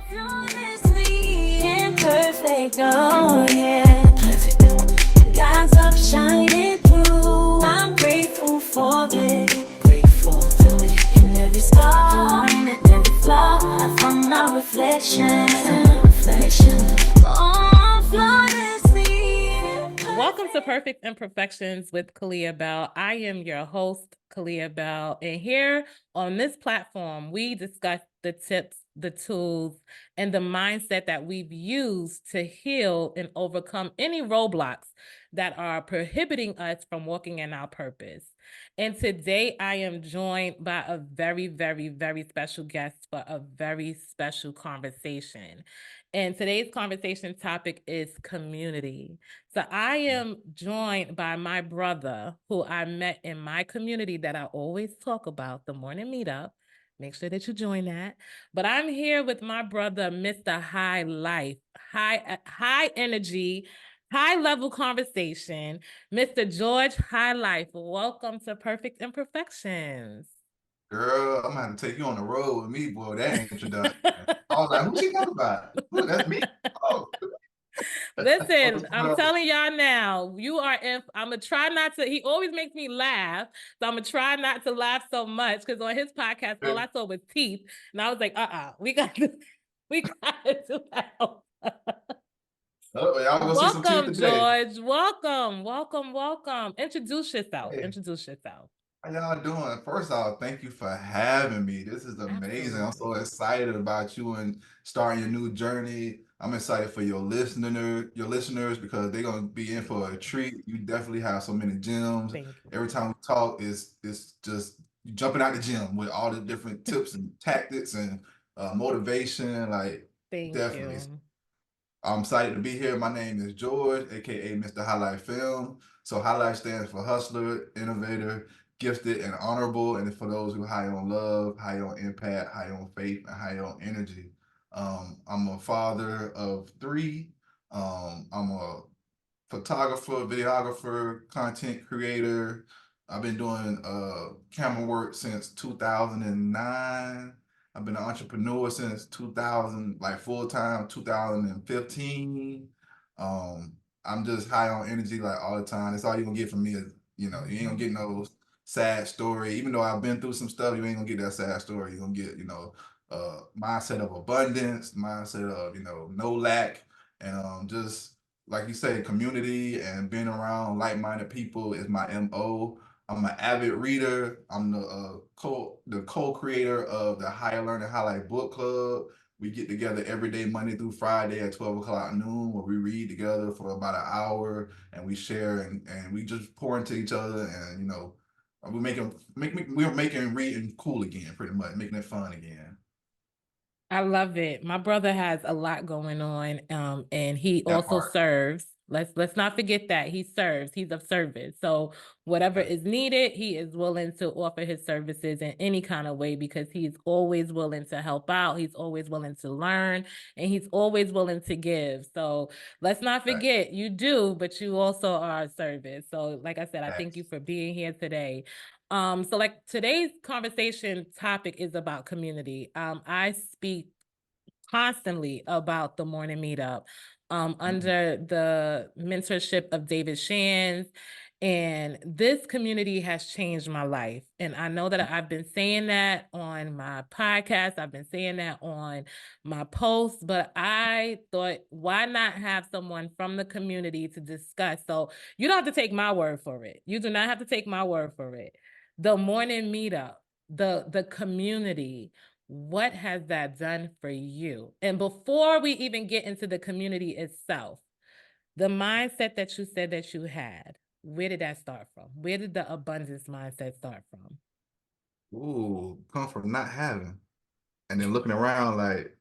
Flawlessly imperfect, oh yeah. God's up shining through. I'm grateful for it. Grateful to it. In every scar, in every flaw, I found my reflection. Oh, flawlessly imperfect. Welcome to Perfect Imperfections with Kalia Bell. I am your host, Kalia Bell, and here on this platform, we discuss the tips, the tools, and the mindset that we've used to heal and overcome any roadblocks that are prohibiting us from walking in our purpose. And today I am joined by a very, very, very special guest for a very special conversation. And today's conversation topic is community. So I am joined by my brother who I met in my community that I always talk about, the Morning Meetup. Make sure that you join that. But I'm here with my brother, Mr. High Life, high energy, high level conversation, Mr. George High Life. Welcome to Perfect Imperfections. Girl, I'm gonna have to take you on the road with me, boy. That introduction. I was like, who she talking about? Who, that's me? Oh, Listen, what's I'm up? telling y'all now, you are in. I'm gonna try not to. He always makes me laugh, so I'm gonna try not to laugh so much because on his podcast, all I saw was teeth, and I was like, we got to, we got to do that. Oh, y'all gonna see some teeth Welcome, today. George. Welcome, welcome, welcome. Introduce yourself. Hey, Introduce yourself. how y'all doing? First off, thank you for having me. This is amazing. I'm so Absolutely. excited about you and starting your new journey. I'm excited for your listeners because they're gonna be in for a treat. You definitely have so many gems. Thank you. Every time we talk, it's just you jumping out the gym with all the different tips and tactics and motivation. Like Thank definitely. you. I'm excited to be here. My name is George, aka Mr. Highlight Film. So Highlight stands for hustler, innovator, gifted, and honorable. And for those who high on love, high on impact, high on faith, and high on energy. I'm a father of three. I'm a photographer, videographer, content creator. I've been doing camera work since 2009. I've been an entrepreneur since 2000, like full time 2015. I'm just high on energy like all the time. That's all you're gonna get from me is, you ain't gonna get no sad story. Even though I've been through some stuff, you ain't gonna get that sad story. You're gonna get, mindset of abundance, mindset of, no lack, and just like you say, community and being around like-minded people is my MO. I'm an avid reader. I'm the co-creator of the Higher Learning Highlight Book Club. We get together every day, Monday through Friday at 12 o'clock noon, where we read together for about an hour and we share and we just pour into each other and we're making reading cool again, pretty much, making it fun again. I love it. My brother has a lot going on, and he That also part. serves. Let's not forget that he serves. He's of service. So whatever Right. is needed, he is willing to offer his services in any kind of way because he's always willing to help out. He's always willing to learn, and he's always willing to give. So let's not Right. forget you do, but you also are a service. So, like I said, I thank you Facts. for being here today. So like today's conversation topic is about community. I speak constantly about the Morning Meetup Mhm. under the mentorship of David Shands. And this community has changed my life. And I know that I've been saying that on my podcast, I've been saying that on my posts, but I thought, why not have someone from the community to discuss? So you don't have to take my word for it. You do not have to take my word for it. The Morning Meetup, the community, what has that done for you? And before we even get into the community itself, the mindset that you said that you had, where did that start from? Where did the abundance mindset start from? Ooh, come from not having. And then looking around like,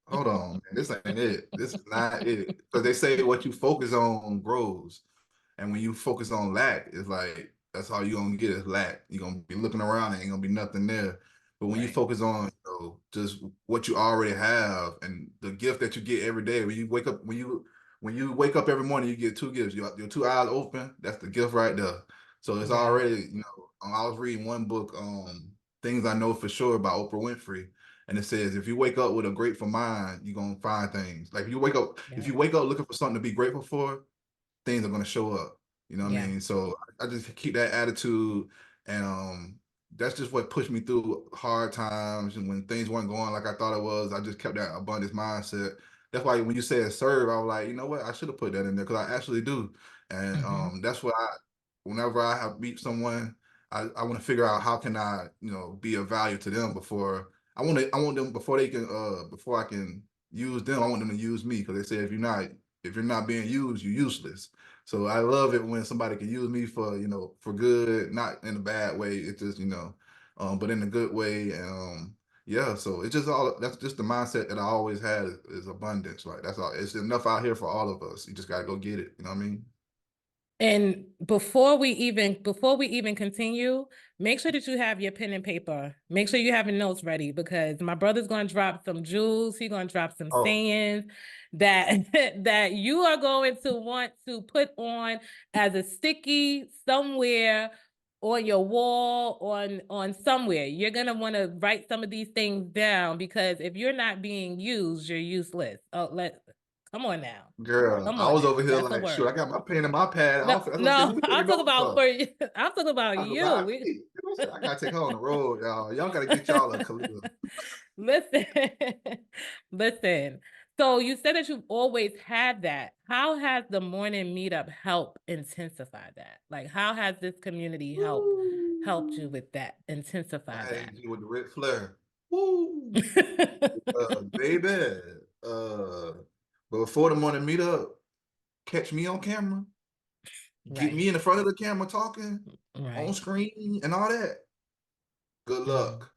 hold on, man, this ain't it. This is not it. Because they say what you focus on grows. And when you focus on lack, it's like that's all you're gonna get is lack. You're gonna be looking around and ain't gonna be nothing there. But when you Right. focus on, just what you already have and the gift that you get every day, when you wake up every morning, you get two gifts. Your two eyes open, that's the gift right there. So it's Yes. already, I was reading one book, Things I Know for Sure by Oprah Winfrey. and it says if you wake up with a grateful mind, you're gonna find things. Like if you wake up, Yeah. if you wake up looking for something to be grateful for, things are gonna show up. You know what I Yeah. mean? So I just keep that attitude, and that's just what pushed me through hard times and when things weren't going like I thought it was. I just kept that abundance mindset. That's why when you said serve, I was like, you know what, I should have put that in there because I actually do, and that's what whenever I have meet someone, I want to figure out how can I be of value to them before I want them before they can before I can use them. I want them to use me because they say if you're not being used, you're useless. So I love it when somebody can use me for, for good, not in a bad way. It's just, but in a good way. And yeah, so it's just that's just the mindset that I always had is abundance. Like that's all. It's enough out here for all of us. You just gotta go get it. You know what I mean? And before we even continue, make sure that you have your pen and paper. Make sure you have your notes ready because my brother's going to drop some jewels. He's going to drop some Oh, sayings that that you are going to want to put on as a sticky somewhere on your wall, on somewhere. You're going to want to write some of these things down because if you're not being used, you're useless. Come on now. girl, Come I on was now. over here That's a like, shoot, I word. got my pen and my pad. No, That's what I'm saying. no, Who I'm taking talking notes about for? for you. I'm talking about Talking you. about me. You know what I'm saying? I gotta take her on the road, y'all. Y'all gotta get y'all a Khalil. Listen, listen. So you said that you've always had that. How has the morning meetup helped intensify that? Like, how has this community helped you with that, intensify Hey, that? with the Ric Flair. Woo! Baby. Uh, but before the morning meetup, catch me on camera, get Right, me in the front of the camera talking on right. screen and all that. Good Mm-hmm. luck.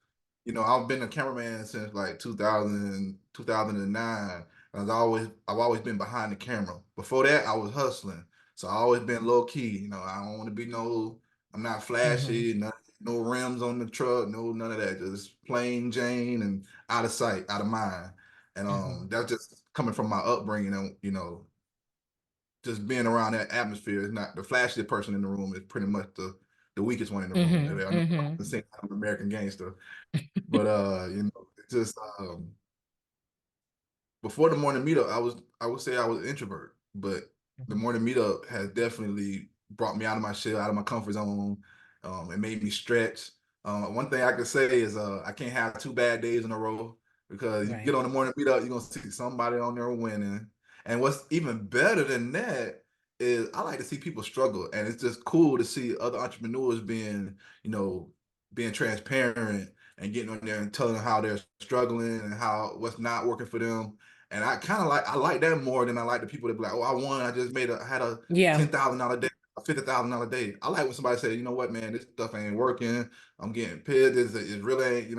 I've been a cameraman since like 2000, 2009. I've always been behind the camera. Before that, I was hustling. So I always been low key. I don't want to be I'm not Mm-hmm. flashy, no rims on the truck, no none of that. Just plain Jane and out of sight, out of mind. And Mm-hmm. that's just coming from my upbringing and just being around that atmosphere is not the flashiest person in the room is pretty much the weakest one in the room. Mm-hmm. I'm Mm-hmm. the same kind of American gangster. But it's just before the morning meetup, I would say I was an introvert, but the morning meetup has definitely brought me out of my shell, out of my comfort zone. It made me stretch. One thing I could say is I can't have 2 bad days in a row because you get Right. on the morning meetup, you're gonna see somebody on there winning. And what's even better than that is I like to see people struggle, and it's just cool to see other entrepreneurs you know, being transparent and getting on there and telling them how they're struggling and how what's not working for them. And I like that more than I like the people that be like, oh, I won. I just had a Yeah. $10,000 day, a $50,000 day. I like when somebody say, you know what, man, this stuff ain't working. I'm getting pissed. It really ain't,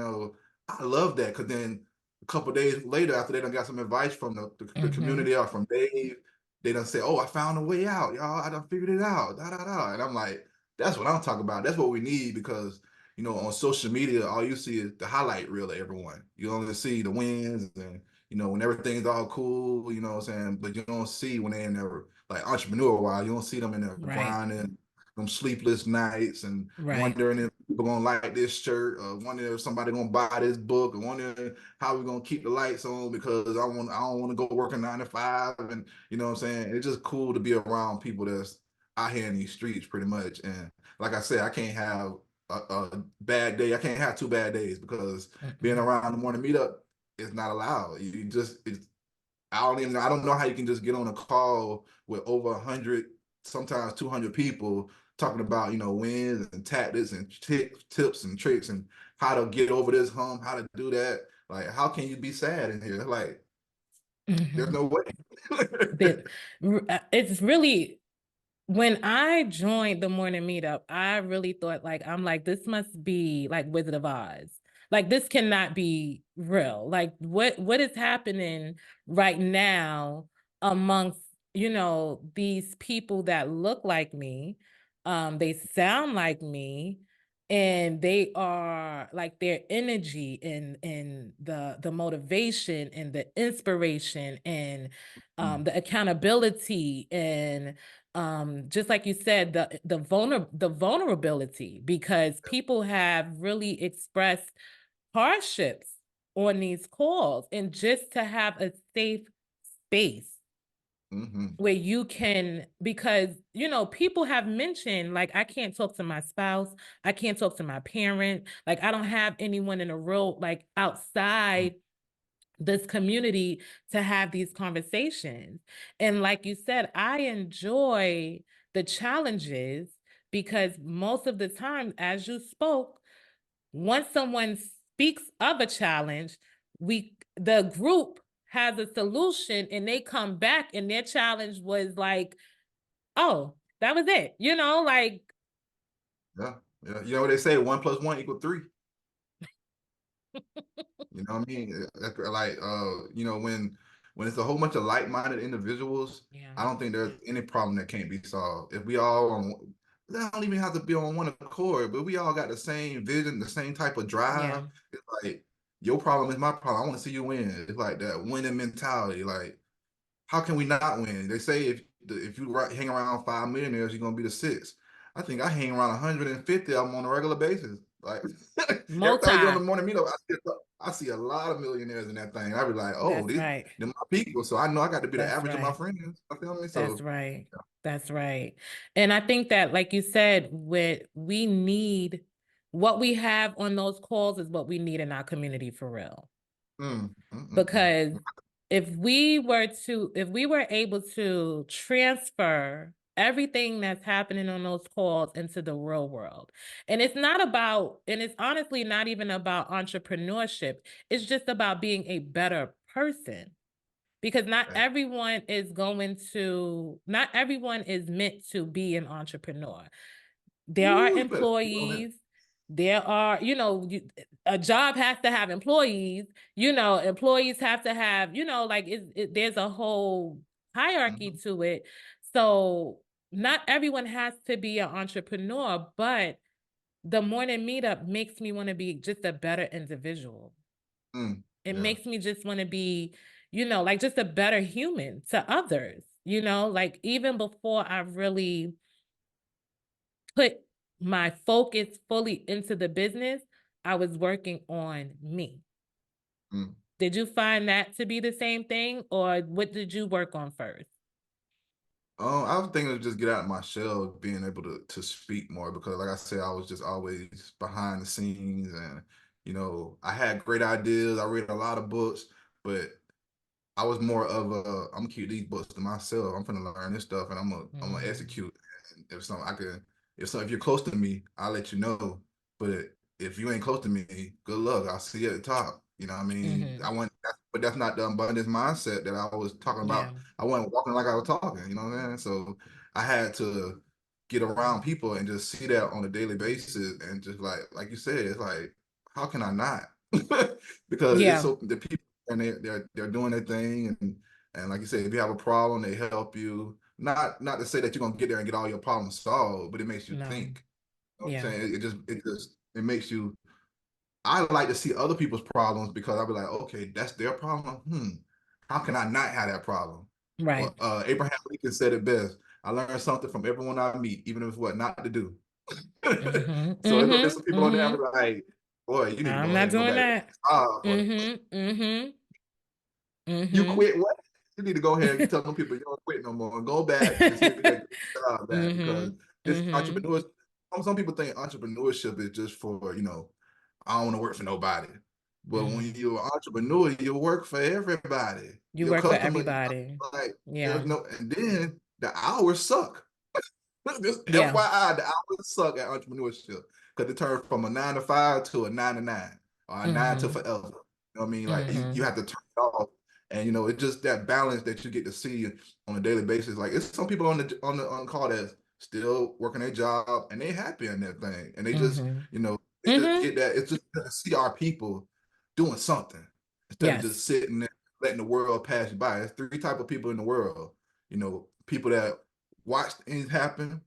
I love that because then a couple days later, after they done got some advice from the Mm-hmm. community or from Dave, they done say, oh, I found a way out, y'all. I done figured it out. Da, da, da. And I'm like, that's what I'm talking about. That's what we need because on social media, all you see is the highlight reel of everyone. You only see the wins and when everything's all cool, you know what I'm saying? But you don't see when they're in their like entrepreneur while you don't see them in there Right. grinding, them sleepless nights and Right. wondering if people gonna like this shirt or wondering if somebody gonna buy this book or wondering how we're gonna keep the lights on because I don't want to go working 9 to 5 and you know what I'm saying? It's just cool to be around people that's out here in these streets pretty much. And like I said, I can't have a bad day. I can't have 2 bad days because being Mm-hmm. around the morning meetup is not allowed. I don't know how you can just get on a call with over 100, sometimes 200 people talking about wins and tactics and tips and tricks and how to get over this hump, how to do that. Like, how can you be sad in here? Like, there's Mm-hmm. no way. It's really when I joined the morning meetup, I really thought I'm like, this must be like Wizard of Oz. Like this cannot be real. Like what is happening right now amongst, these people that look like me, they sound like me, and they are like their energy and the motivation and the inspiration and the accountability and just like you said, the vulnerability, because people have really expressed hardships on these calls, and just to have a safe space where you can, because people have mentioned, like, I can't talk to my spouse, I can't talk to my parent, like I don't have anyone in a real, like, outside this community to have these conversations. And like you said, I enjoy the challenges, because most of the time, as you spoke, once someone speaks of a challenge, the group has a solution, and they come back and their challenge was like, oh, that was it. Like, Yeah. You know what they say, 1 + 1 = 3. You know what I mean? Like, when it's a whole bunch of like-minded individuals, yeah, I don't think there's any problem that can't be solved. If we all that don't even have to be on one accord, but we all got the same vision, the same type of yeah, drive. It's like your problem is my problem. I want to see you win. It's like that winning mentality. Like, how can we not win? They say if you hang around 5 millionaires, you're gonna be the sixth. I think I hang around 150 of them on a regular basis. Like every time I get on the multi. morning meetup, I see a lot of millionaires in that thing. I be like, oh, That's they're right. my people. So I know I got to be the That's average of my right. friends. You feel me? That's So right. That's right. And I think that, like you said, we need what we have on those calls is what we need in our community for real. Because mm. if we were able to transfer everything that's happening on those calls into the real world, and it's honestly not even about entrepreneurship, it's just about being a better person, because Right. not everyone is meant to be an entrepreneur. There are Ooh, you better speak on that. employees. There are, a job has to have employees. Employees have to have, like, there's a whole hierarchy Mhm. to it. So not everyone has to be an entrepreneur, but the morning meetup makes me want to be just a better individual. It Yeah. makes me just want to be, like, just a better human to others, like, even before I really put my focus fully into the business, I was working on me. Mm. Did you find that to be the same thing, or what did you work on first? I was thinking of just get out of my shell, being able to speak more because, like I said, I was just always behind the scenes, and I had great ideas. I read a lot of books, but I was more of I'm gonna keep these books to myself. I'm gonna learn this stuff, and I'm gonna Mm, execute. And if you're close to me, I'll let you know. But if you ain't close to me, good luck. I'll see you at the top. You know what I mean? mm-hmm. But that's not the abundance mindset that I was talking Yeah. about. I wasn't walking like I was talking. You know what I'm saying? So I had to get around people and just see that on a daily basis, and just like you said, it's like, how can I not? Because it's Yeah. so the people and they're doing their thing, and like you said, if you have a problem, they help you. Not to say that you're gonna get there and get all your problems solved, but it makes you No. think. You know what I'm Yeah. saying? It makes you. I like to see other people's problems because I'll be like, okay, that's their problem. How can I not have that problem? Right. Well, Abraham Lincoln said it best. I learn something from everyone I meet, even if it's what not to do. Mm-hmm. So there's some Mm-hmm. people on there, I'll Mm-hmm. be like, boy, you need to I'm go ahead not and go doing back to that. job. Mm-hmm. Mm-hmm. You Mm-hmm. quit what? You need to go ahead and tell them people you don't quit no more. Go back and see if you get a job back because Mm-hmm. this Mm-hmm. entrepreneurs. Some people think entrepreneurship is just for I don't want to work for nobody. But when Mm-hmm. you're an entrepreneur, you work for everybody. You Your work for customer, everybody. like Yeah. there's no, and then the hours suck. Just Yeah. FYI, the hours suck at entrepreneurship because it turns from a 9 to 5 to a 9 to 9 or a nine to Mm-hmm. forever. You know what I mean? Like you Mm-hmm. have to turn it off, and it's just that balance that you get to see on a daily basis. Like it's some people on the call that's still working their job and they happy in that thing, and they just Mm-hmm. they just Mm-hmm. get that. It's just to see our people doing something instead of Yes. just sitting there letting the world pass you by. There's three type of people in the world. People that watch things happen,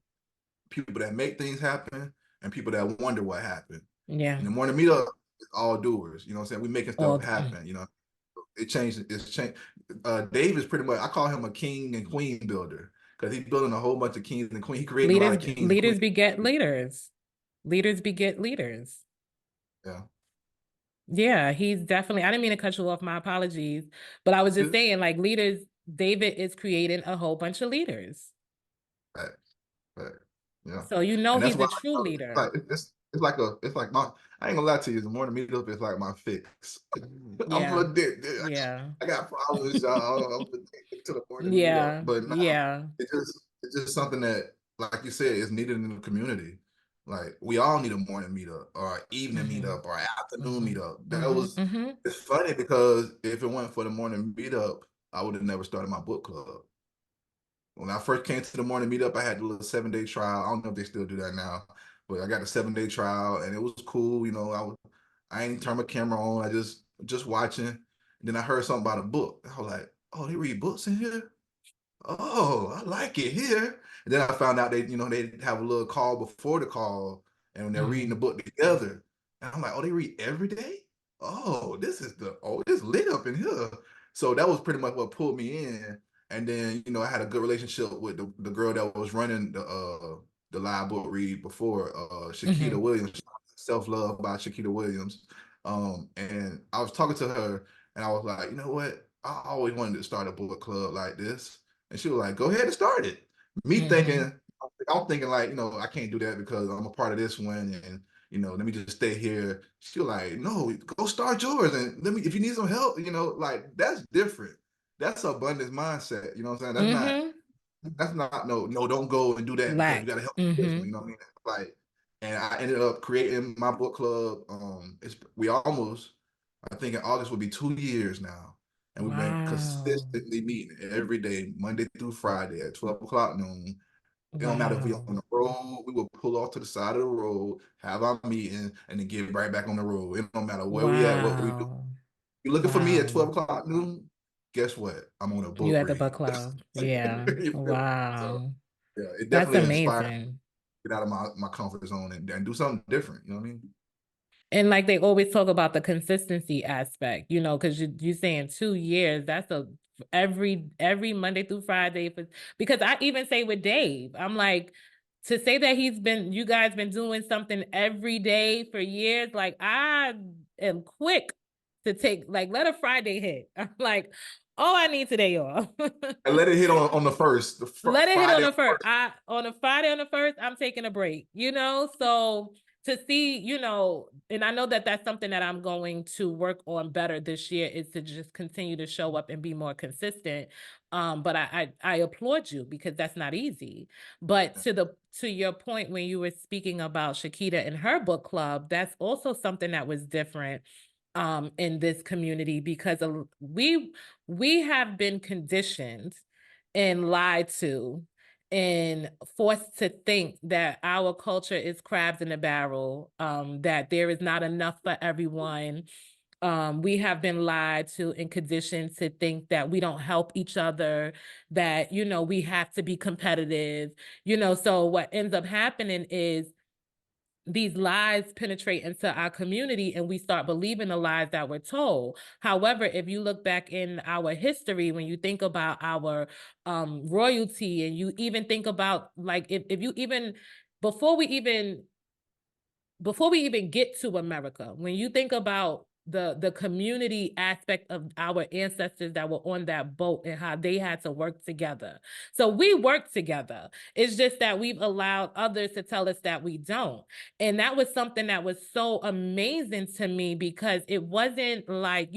people that make things happen, and people that wonder what happened. Yeah. And the morning meetup is all doers. You know what I'm saying? We making stuff All happen. It changed. It's changed. Dave is pretty much. I call him a king and queen builder because he's building a whole bunch of kings and queens. He's creating a lot leaders of kings and leaders queens. beget leaders. Leaders beget leaders. Yeah. Yeah, he's definitely, I didn't mean to cut you off, my apologies. But I was just Good. saying, like, leaders, David is creating a whole bunch of leaders. Right. Right. Yeah. So you know And that's he's why a true it's leader. like it's like my I ain't gonna lie to you, the morning meetup is like my fix. I'm Yeah. addicted. Yeah. I got problems, y'all. I'm addicted to the morning meetup. Yeah. But now Yeah. it's just something that, like you said, is needed in the community. Like we all need a morning meetup or evening Mm-hmm. meetup or afternoon Mm-hmm. meetup. That Mm-hmm. was Mm-hmm. It's funny because if it weren't for the morning meetup, I would have never started my book club. When I first came to the morning meetup, I had the little 7 day trial. I don't know if they still do that now, but I got a 7 day trial and it was cool. I ain't turn my camera on. I just watching. And then I heard something about a book. I was like, oh, they read books in here? Oh, I like it here. And then I found out they have a little call before the call, and when they're reading the Mm-hmm. book together. And I'm like, oh, they read every day? Oh, this lit up in here. So that was pretty much what pulled me in. And then, I had a good relationship with the girl that was running the live book read before, Shakita Mm-hmm. Williams, Self Love by Shakita Williams. And I was talking to her and I was like, you know what? I always wanted to start a book club like this. And she was like, go ahead and start it. Me Mm-hmm. thinking, I'm thinking like, I can't do that because I'm a part of this one. And, let me just stay here. She was like, no, go start yours. And if you need some help, like that's different. That's abundance mindset. You know what I'm saying? Mm-hmm. That's not, no, don't go and do that because you Lack. got to help the person. Mm-hmm. You know what I mean? Like, and I ended up creating my book club. I think in August will be 2 years now. And we've been Wow. consistently meeting every day, Monday through Friday at 12 o'clock noon. It don't matter if we're Wow. on the road, we will pull off to the side of the road, have our meeting, and then get right back on the road. It don't matter where we at, what we do. Wow. You're looking for me at Wow. 12 o'clock noon, guess what? I'm on a You book at the book read. club. Yeah. You feel me? So Wow. yeah, it That's definitely inspired me amazing. to get out of my comfort zone and do something different. You know what I mean? And like they always talk about the consistency aspect, because you saying 2 years, that's every Monday through Friday because I even say with Dave, I'm like, to say that you guys been doing something every day for years, like I am quick to take, like, let a Friday hit. I'm like, oh, I need today off. And let it hit on the first, Let it hit on Friday. the first. On a Friday on the first, I'm taking a break, So to see, and I know that that's something that I'm going to work on better this year is to just continue to show up and be more consistent. But I applaud you because that's not easy. But to your point when you were speaking about Shakita and her book club, that's also something that was different in this community because we have been conditioned and lied to and forced to think that our culture is crabs in a barrel, that there is not enough for everyone. We have been lied to and conditioned to think that we don't help each other, that, we have to be competitive, so what ends up happening is these lies penetrate into our community and we start believing the lies that we're told. However, if you look back in our history, when you think about our royalty and you even think about like if you even before we even before we even get to America, when you think about the community aspect of our ancestors that were on that boat and how they had to work together. So we work together. It's just that we've allowed others to tell us that we don't. And that was something that was so amazing to me because it wasn't like,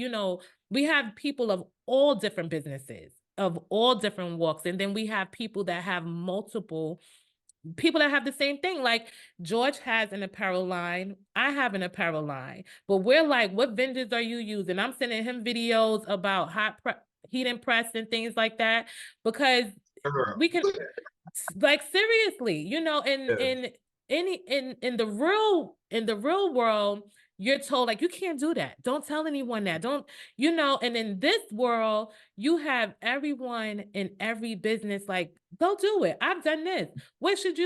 we have people of all different businesses, of all different walks. And then we have people that have multiple people that have the same thing. Like George has an apparel line, I have an apparel line, but we're like, what vendors are you using? I'm sending him videos about heat and press and things like that because Girl. we can, like, seriously, Yeah. in the real world, you're told like you can't do that, don't tell anyone that, don't, and in this world you have everyone in every business like, go do it, I've done this, what should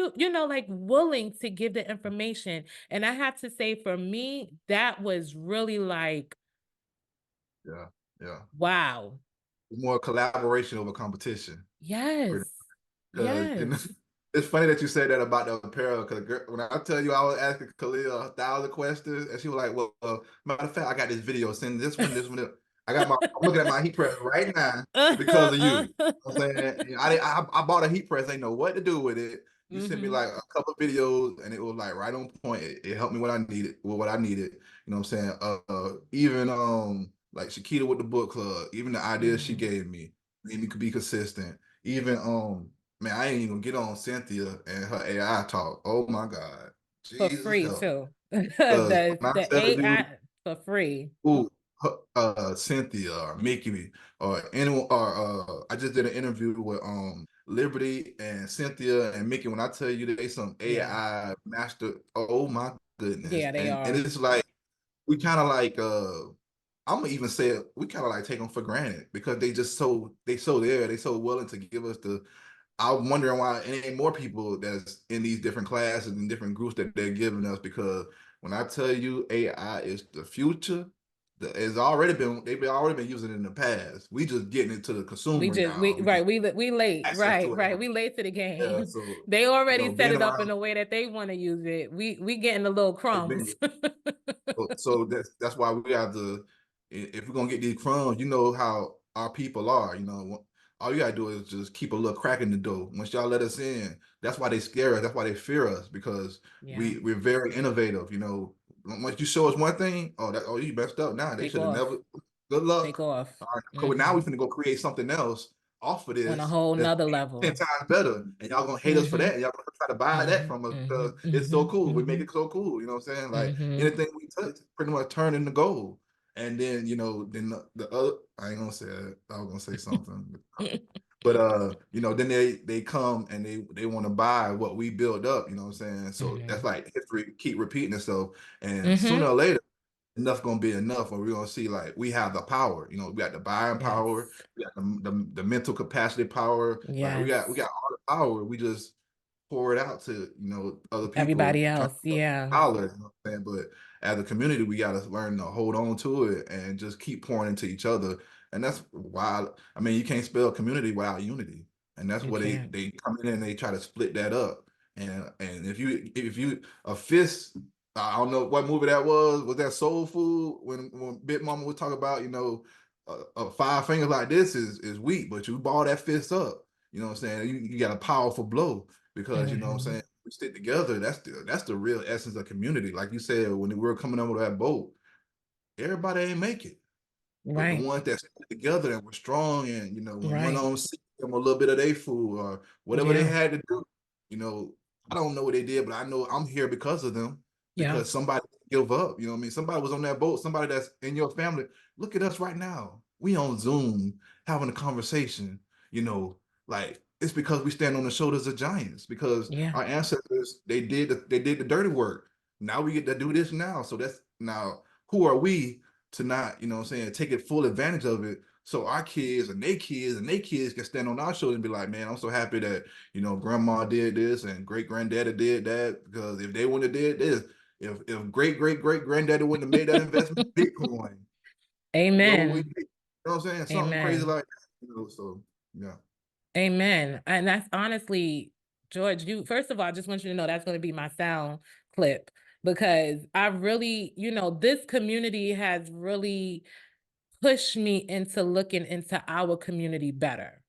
like willing to give the information. And I have to say, for me, that was really like, Yeah. Yeah. wow. More collaboration over competition. Yes. Because Yes. It's funny that you said that about the apparel, because when I tell you I was asking Khalil 1,000 questions, and she was like, "Well, matter of fact, I got this video. Send this one, this one. I'm looking at my heat press right now because of you. You know what I'm saying, and I bought a heat press, ain't know what to do with it. You sent me Hmm. like a couple of videos, and it was like right on point. It helped me what I needed, with what I needed. You know what I'm saying? Even like Shakita with the book club, even the ideas she Hmm. gave me made me could be consistent. Even man, I ain't even get on Cynthia and her AI talk. Oh my God. For Jesus free help. too. Because when I The tell you, AI for free. ooh, Cynthia or Mickey or anyone, or I just did an interview with Liberty and Cynthia and Mickey. When I tell you that they some Yeah. AI master, oh my goodness. Yeah, they And are. it's like we kind of like I'm gonna even say it, we kind of like take them for granted because they so there, they so willing to give us the. I'm wondering why it ain't more people that's in these different classes and different groups that they're giving us, because when I tell you AI is the future, it's already been they've already been using it in the past. We just getting it to the We consumer just now. we We just right we late, access to it right, now. we late to the Yeah, game. so They already set being it up in around the way that they want to use it. We getting the little like being crumbs. so that's why we have to, if we're gonna get these crumbs, you know how our people are. You know, all you gotta do is just keep a little crack in the door. Once y'all let us in, that's why they scare us. That's why they fear us, because Yeah, we're very innovative. You know, once you show us one thing, oh you messed up. Now they take should have off, never. Good take luck. off. All right, cool. Now Hmm. we finna go create something else off of On a this whole that's nother 10 level. times better, and y'all gonna hate us for Hmm. that, and y'all gonna try to buy that Hmm. from us Hmm. because it's so Hmm. cool. We make Hmm. it so cool. You know what I'm saying? Like Hmm. anything we touch pretty much turn into gold. And then, then the other, I ain't gonna say it. I was gonna say something. But then they come and they want to buy what we build up, you know what I'm saying? So that's Hmm. like history keep repeating itself. And sooner Hmm. or later, enough gonna be enough, or we're gonna see like we have the power. We got the buying Yes. power, we got the mental capacity power, like Yes. we got all the power. We just pour it out to other people, Everybody turn else. Yeah. dollars. You know what I'm saying? But as a community, we got to learn to hold on to it and just keep pouring into each other. And that's why, I mean, you can't spell community without unity. And that's You where can't. they come in and they try to split that up. And if you a fist, I don't know what movie that was. Was that Soul Food, when Big Mama would talk about, five fingers like this is weak, but you ball that fist up. You know what I'm saying? You got a powerful blow, because you know what I'm Hmm. saying, we stick together. That's the real essence of community. Like you said, when we were coming over that boat, everybody ain't make it. But the Right. ones that stick together and were strong, and when one of Right. them sick them a little bit of their food or whatever they Yeah. had to do, you know, I don't know what they did, but I know I'm here because of them, Yeah. because somebody give up. You know what I mean? Somebody was on that boat, somebody that's in your family. Look at us right now. We on Zoom having a conversation, you know, like it's because we stand on the shoulders of giants, because Yeah. our ancestors, they did the dirty work. Now we get to do this now. So that's now, who are we to not, you know what I'm saying, take it full advantage of it, so our kids and their kids can stand on our shoulders and be like, man, I'm so happy that, grandma did this and great granddaddy did that, because if they wouldn't have did this, if great granddaddy wouldn't have made that investment in Bitcoin, what would we Amen. be? You know what I'm saying? Something crazy Amen. like that, so yeah. Amen. And that's honestly, George, you first of all, I just want you to know that's going to be my sound clip, because I really, this community has really pushed me into looking into our community better.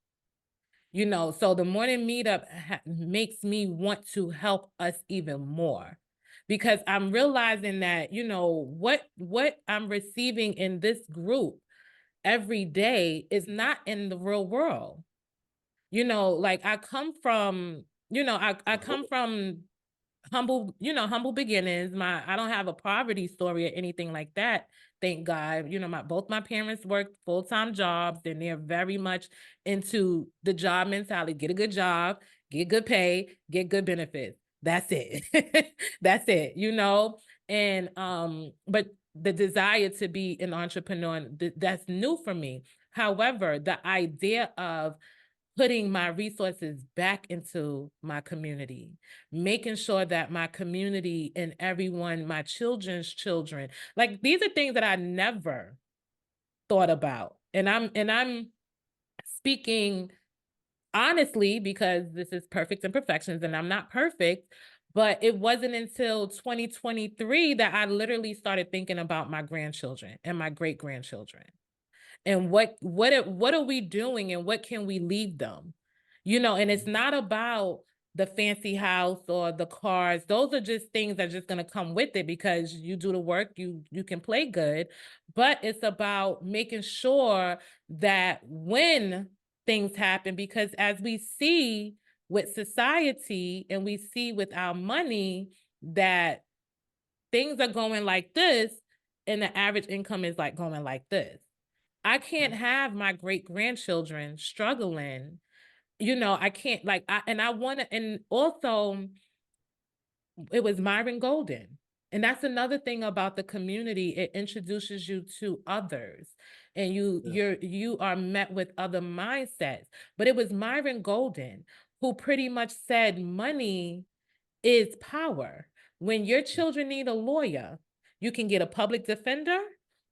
So the morning meetup makes me want to help us even more, because I'm realizing that, what I'm receiving in this group every day is not in the real world. Like I come from, I come from humble beginnings. I don't have a poverty story or anything like that. Thank God. Both my parents worked full-time jobs, and they're very much into the job mentality. Get a good job, get good pay, get good benefits. That's it. That's it. And but the desire to be an entrepreneur, that's new for me. However, the idea of putting my resources back into my community, making sure that my community and everyone, my children's children, like these are things that I never thought about. And I'm speaking honestly, because this is perfect imperfections and I'm not perfect, but it wasn't until 2023 that I literally started thinking about my grandchildren and my great grandchildren and what are we doing and what can we leave them, and it's not about the fancy house or the cars. Those are just things that are just going to come with it because you do the work, you can play good, but it's about making sure that when things happen, because as we see with society and we see with our money that things are going like this and the average income is like going like this. I can't have my great grandchildren struggling. I can't and I want to, and also it was Myron Golden. And that's another thing about the community. It introduces you to others and Yeah. you are met with other mindsets. But it was Myron Golden who pretty much said money is power. When your children need a lawyer, you can get a public defender,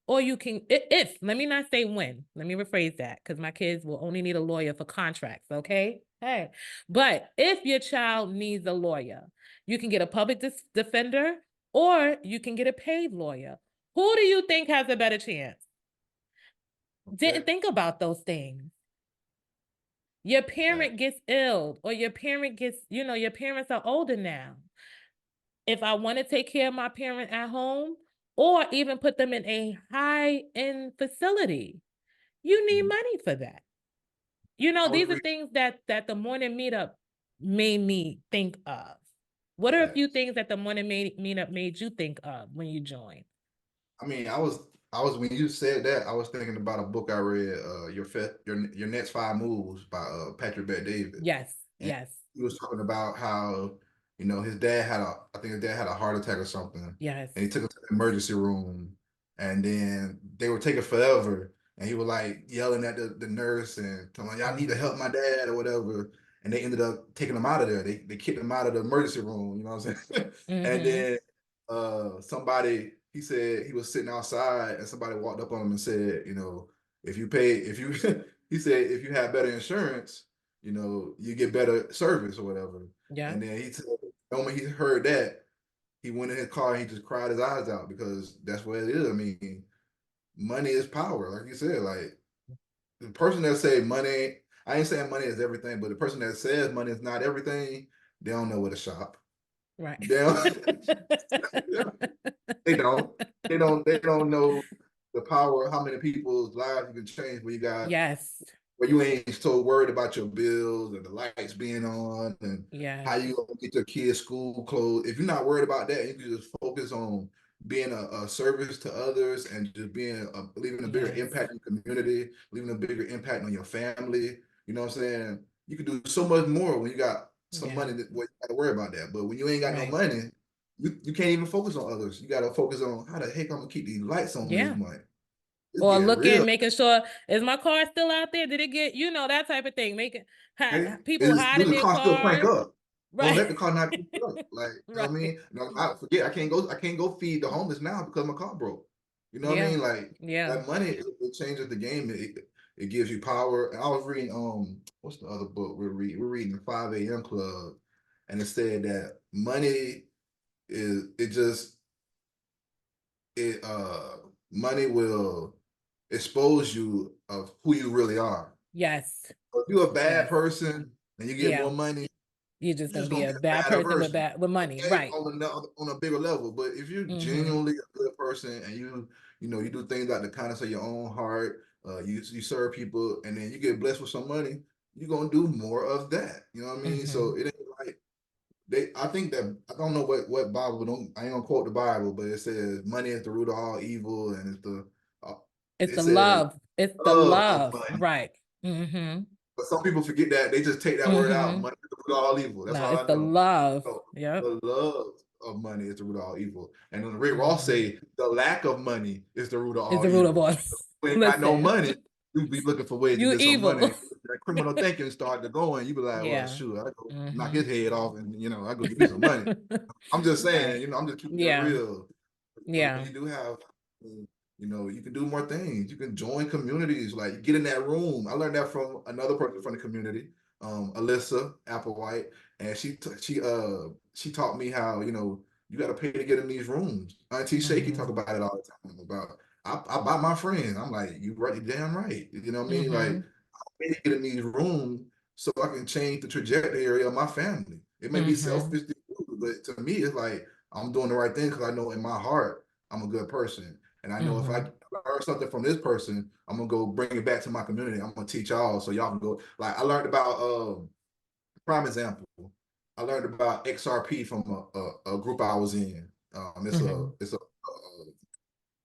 or you can, if, let me not say when, let me rephrase that because my kids will only need a lawyer for contracts, okay? Hey, but if your child needs a lawyer, you can get a public defender or you can get a paid lawyer. Who do you think has a better chance? Didn't Okay. think about those things. Your Yeah. parent gets ill, or your parent gets, your parents are older now. If I want to take care of my parent at home or even put them in a high-end facility, you need Mhm. money for that. I was These are reading. things that the morning meetup made me think of. What are a few Facts. things that the morning meetup made you think of when you joined? I mean, I was when you said that, I was thinking about a book I read, your next five moves by Patrick Bet David. Yes, And yes, he was talking about how, his dad I think his dad had a heart attack or something, yes. and he took him to the emergency room, and then they were taking forever, and he was like yelling at the nurse and telling, y'all need to help my dad or whatever, and they ended up taking him out of there. They kicked him out of the emergency room, you know what I'm saying? And Mm-hmm. then somebody, he said he was sitting outside and somebody walked up on him and said, if you he said if you have better insurance, you get better service or whatever. Yeah, And then he said, the moment he heard that, he went in his car and he just cried his eyes out because that's what it is. I mean, money is power, like you said. Like the person that say money, I ain't saying money is everything, but the person that says money is not everything, they don't know where to shop. right. They don't, they don't. They don't know the power of how many people's lives you can change when you got Yes, where you ain't so worried about your bills and the lights being on and yes, how you gonna get your kids school clothes. If you're not worried about that, you can just focus on being a service to others and just leaving a bigger yes, impact in the community, leaving a bigger impact on your family. You know what I'm saying? You can do so much more when you got some yeah, money that you got to worry about that. But when you ain't got no right. money, you can't even focus on others. You got to focus on how the heck I'm gonna keep these lights on this Yeah. month. It's Or getting looking, real. making sure, is my car still out there? Did it get, that type of thing? Making Okay? people Do hiding the their car still crank cars. up? Don't Right. let the car not crank up. Like, you know what I Right. mean? No, I forget. I can't go feed the homeless now because my car broke. You know what I Yeah. mean? Like Yeah. that money, it changes the game. It gives you power. And I was reading what's the other book we're reading? We're reading the 5 a.m. Club, and it said that money is it just it money will expose you of who you really are. Yes. So if you're a bad Yes. person and you get Yeah. more money, You're just you're gonna just be gonna a be a bad badder person with version. money. Okay, Right. on a bigger level. But if you're Mm-hmm. genuinely a good person and you do things out the kindness of your own heart, you serve people, and then you get blessed with some money, you're gonna do more of that. You know what I mean? Mm-hmm. So it ain't like I think that I don't know what Bible don't I ain't gonna quote the Bible, but it says money is the root of all evil, and uh, It's it the says love. It's the love of love. money. Right. Mm-hmm. But some people forget that. They just take that word out. Mm-hmm. Money is the root of all evil. That's No, all it's I the know. love. So Yep. the love of money is the root of all evil. And then Rick Ross Mm-hmm. say the lack of money is the root of It's all the root of evil. all. We ain't got no Listen, money. You be looking for ways to you get some money. evil. That criminal thinking start to go, and you be like, well, Yeah. shoot, I go knock Mm-hmm. his head off, and I go give me some money. I'm just saying, Right. I'm just keeping it Yeah. real. When Yeah. you do have, you can do more things. You can join communities, like get in that room. I learned that from another person from the community. Alyssa Applewhite, and she taught me how, you got to pay to get in these rooms. Auntie Shaky talk Mhm. about it all the time about I buy my friends. I'm like, you right, damn right. You know what I mean? Like, Mhm. I pay to get in these rooms so I can change the trajectory of my family. It may be Mhm. selfish, but to me, it's like I'm doing the right thing because I know in my heart I'm a good person. And I know if I Mhm. learn something from this person, I'm gonna go bring it back to my community. I'm gonna teach y'all so y'all can go. Like I learned about prime example. I learned about XRP from a group I was in. Mhm.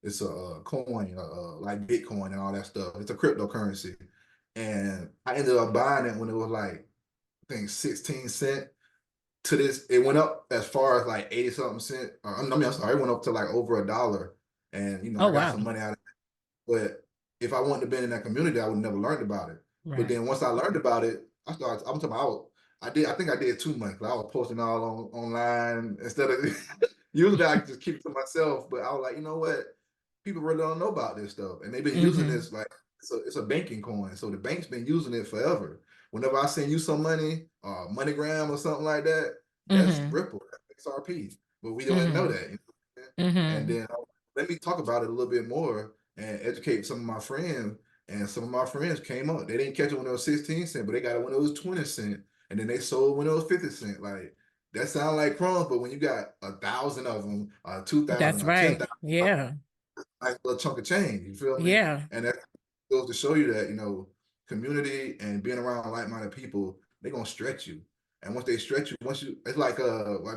It's a coin, like Bitcoin and all that stuff. It's a cryptocurrency, and I ended up buying it when it was like I think 16 cent. To this, it went up as far as like 80 something cent. I'm sorry, it went up to like over $1, and Oh I got wow. some money out of it. But if I wouldn't have been in that community, I would have never learned about it. But Right. then once I learned about it, I'm talking about, I think I did too much. I was posting all online instead of, usually I just keep it to myself, but I was like, you know what? People really don't know about this stuff. And they've been using Mhm. this like, it's a banking coin. So the bank's been using it forever. Whenever I send you some money, MoneyGram or something like that, that's Mhm. Ripple, that's XRP. But we don't know Mhm. that. You know? And Mhm. then let me talk about it a little bit more and educate some of my friends. And some of my friends came up. They didn't catch it when it was 16 cent, but they got it when it was 20 cent. And then they sold when it was 50 cent. Like that sound like crumbs, but when you got 1,000 of them, 2,000 That's or right. 10,000, Yeah. nice little chunk of change. You feel me? Yeah. And that goes to show you that, community and being around like-minded people, they're gonna stretch you. And once they stretch you, it's like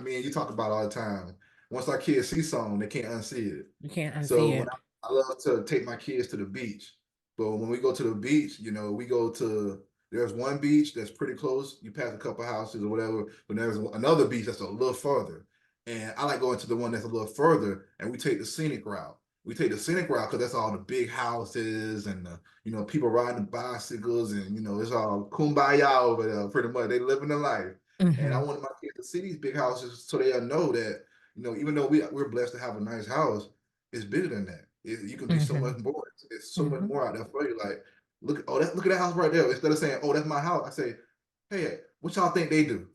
me and you talk about all the time. Once our kids see something, they can't unsee it. You can't So unsee when it. I love to take my kids to the beach, but when we go to the beach, we go to there's one beach that's pretty close. You pass a couple houses or whatever, but there's another beach that's a little further. And I like going to the one that's a little further, and we take the scenic route. We take the scenic route because that's all the big houses and people riding bicycles, and it's all kumbaya over there. Pretty much, they living the life. And I Mhm. wanted my kids to see these big houses so they'll know that even though we're blessed to have a nice house, it's bigger than that. You can be so much Mhm. more. It's so much Mhm. more out there for you. Like, look at that house right there. Instead of saying, "Oh, that's my house," I say, "Hey, what y'all think they do?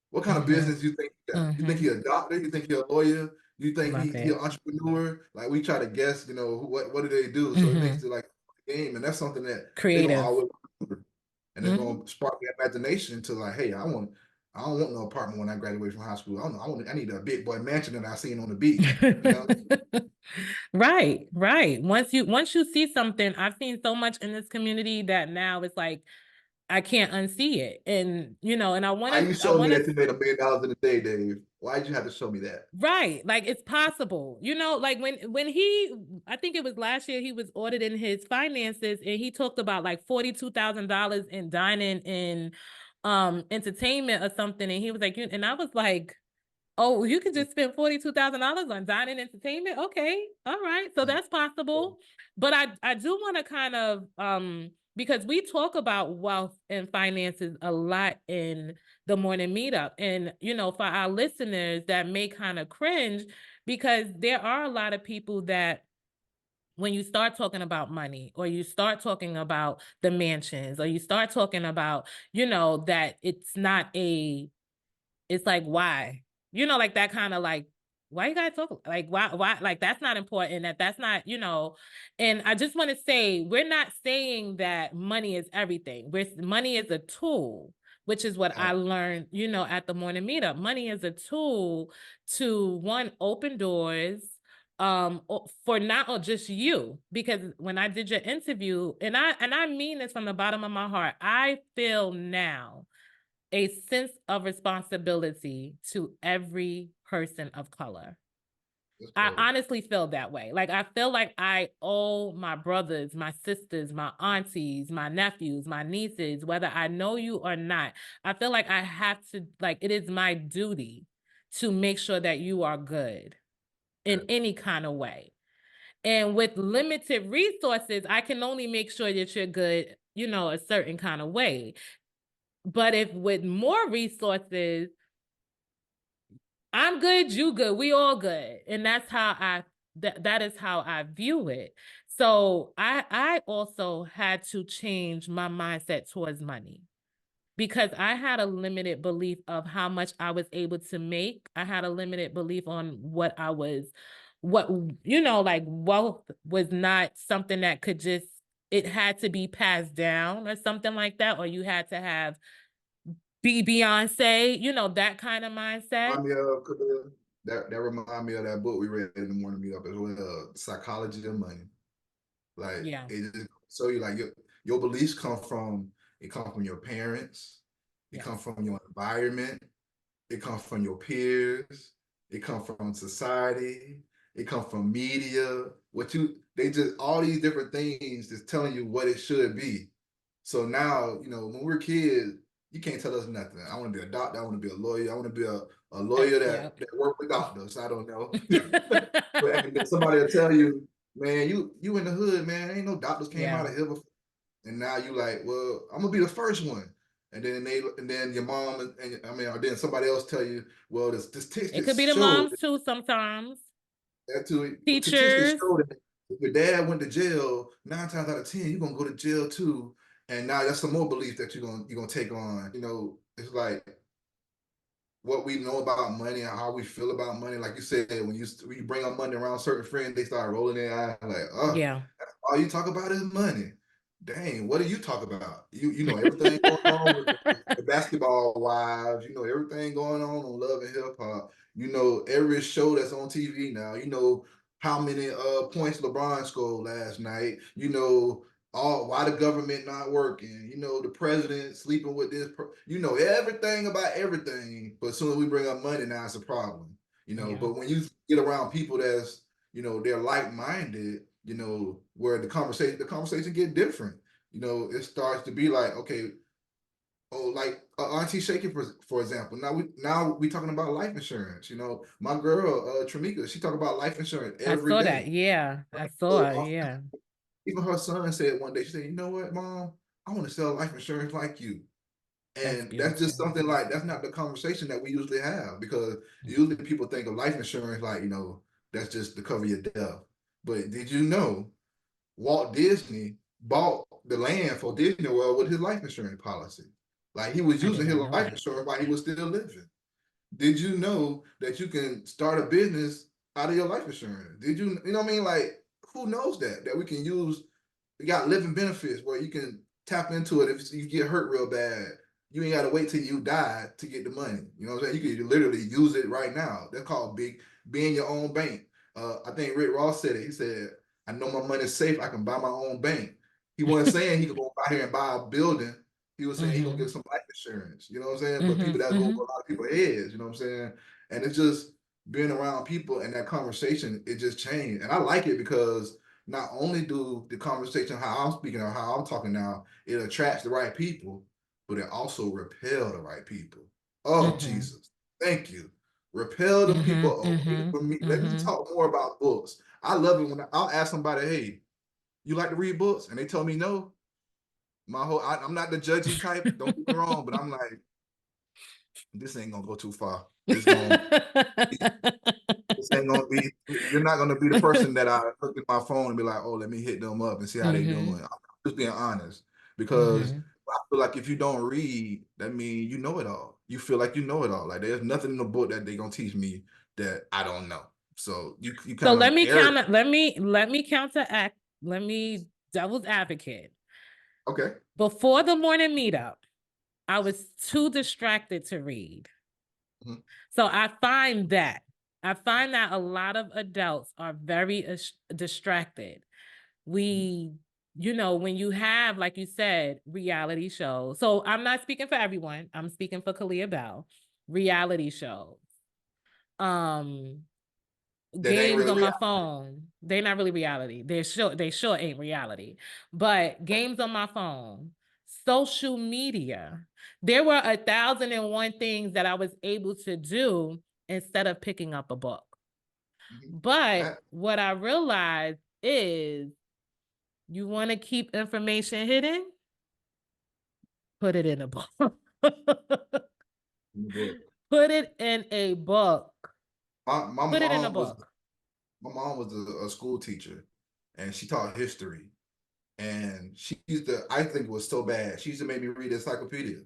What kind of Mhm. business you think he got? You think he Mhm. a doctor? You think he a lawyer? You think Love he an it. entrepreneur?" Like we try to guess, what do they do? So it makes Mhm. it like a game, and that's something that they're gonna Creative. always remember, and it's Mhm. gonna spark their imagination to like, hey, I don't want no apartment when I graduate from high school. I don't know. I need a big boy mansion that I seen on the beach. You know? Right, right. Once you see something, I've seen so much in this community that now it's like I can't unsee it. And and I want Why you to I show me want to that you made $1 million in a day, Dave? Why did you have to show me that? right, like it's possible. Like when I think it was last year he was auditing his finances and he talked about like $42,000 in dining in entertainment or something and he was like and I was like, oh, you could just spend $42,000 on dining entertainment. Okay. All right. So that's possible. But I do want to kind of because we talk about wealth and finances a lot in the morning meetup. And for our listeners that may kind of cringe because there are a lot of people that when you start talking about money or you start talking about the mansions or you start talking about, that it's like why like that kind of like why you guys talk like why like that's not important that's not and I just want to say we're not saying that money is everything. Money is a tool, which is what I Right. learned at the morning meetup. Money is a tool to one open doors for not just you, because when I did your interview and I mean this from the bottom of my heart, I feel now a sense of responsibility to every person of color. Let's I go. honestly feel that way. Like I feel like I owe my brothers, my sisters, my aunties, my nephews, my nieces, whether I know you or not, I feel like I have to, like, it is my duty to make sure that you are good in any kind of way. And with limited resources, I can only make sure that you're good, a certain kind of way. But if with more resources, I'm good, you good, we all good. And that's how that is how I view it. So I also had to change my mindset towards money because I had a limited belief of how much I was able to make. I had a limited belief on what like wealth was not something that could just, it had to be passed down or something like that, or you had to have be Beyonce, that kind of mindset. That remind me of that book we read in the Morning Meetup as well, Psychology of Money. Like Yeah. it just so you like your beliefs come from your parents, it Yes. comes from your environment, it comes from your peers, it comes from society, it comes from media. They just all these different things just telling you what it should be. So now, when we're kids, you can't tell us nothing. I want to be a doctor. I want to be a lawyer. I want to be a lawyer that work with doctors. I don't know. And then somebody will tell you, man, you in the hood, man. Ain't no doctors came out of here before. And now you like, well, I'm gonna be the first one. And then your mom or then somebody else tell you, well, this It statistics could be the show moms too sometimes. that too. Statistics Teachers. show that if your dad went to jail, 9 times out of 10, you're gonna go to jail too. And now that's some more belief that you're gonna take on. It's like what we know about money and how we feel about money. Like you said, when you bring up money around certain friends, they start rolling their eyes like, oh, Yeah. all you talk about is money. Dang, what do you talk about? You know everything going on with the basketball wives. You know everything going on Love and Hip Hop. You know every show that's on TV now. You know how many points LeBron scored last night. You know why the government not working. You know the president sleeping with this. You know everything about everything. But as soon as we bring up money, now it's a problem. But when you get around people that's they're like-minded, where the conversation get different. It starts to be like, okay, like Auntie Shaky, for example. Now we talking about life insurance. My girl Tramika, she talk about life insurance I every saw that. day. Yeah. I saw it. Yeah. Even her son said one day, she said, you know what, Mom, I want to sell life insurance like you. That's And that's just beautiful. something like that's not the conversation that we usually have, because usually people think of life insurance like, that's just to cover your death. But did you know Walt Disney bought the land for Disney World with his life insurance policy? Like he was I did using his not know life that. insurance while he was still living. Did you know that you can start a business out of your life insurance? Did you know what I mean? Like, who knows that we can use, we got living benefits where you can tap into it if you get hurt real bad. You ain't got to wait till you die to get the money. You know what I'm saying? You can literally use it right now. That's called being your own bank. I think Rick Ross said it. He said, I know my money's safe. I can buy my own bank. He wasn't saying he could go out here and buy a building. He was saying he gonna get some life insurance. You know what I'm saying? But people that go over a lot of people's heads. You know what I'm saying? And it's just being around people and that conversation, it just changed. And I like it because not only do the conversation how I'm speaking or how I'm talking now, it attracts the right people, but it also repel the right people. Oh Jesus, thank you. Repel the people away from me. Let me talk more about books. I love it when I'll ask somebody, "Hey, you like to read books?" And they tell me no. I'm not the judgy type. Don't get me wrong, but I'm like, this ain't gonna go too far. This ain't gonna be. You're not gonna be the person that I look at my phone and be like, oh, let me hit them up and see how they doing. I'm just being honest, because I feel like if you don't read, that means you know it all. You feel like you know it all. Like there's nothing in the book that they gonna teach me that I don't know. So you So kind let of me counter. Let me counteract. Let me devil's advocate. Okay. Before the morning meetup, I was too distracted to read. So I find that a lot of adults are very distracted. When you have, like you said, reality shows. So I'm not speaking for everyone. I'm speaking for Kalia Bell. Reality shows. Games on my phone. They're not really reality. They sure ain't reality. But games on my phone, social media. There were 1,001 things that I was able to do instead of picking up a book. But what I realized is, you want to keep information hidden? Put it in a book. Put it in a book. Put it in a book. My mom was a school teacher, and she taught history. And she used to, I think it was so bad, she used to make me read the encyclopedia.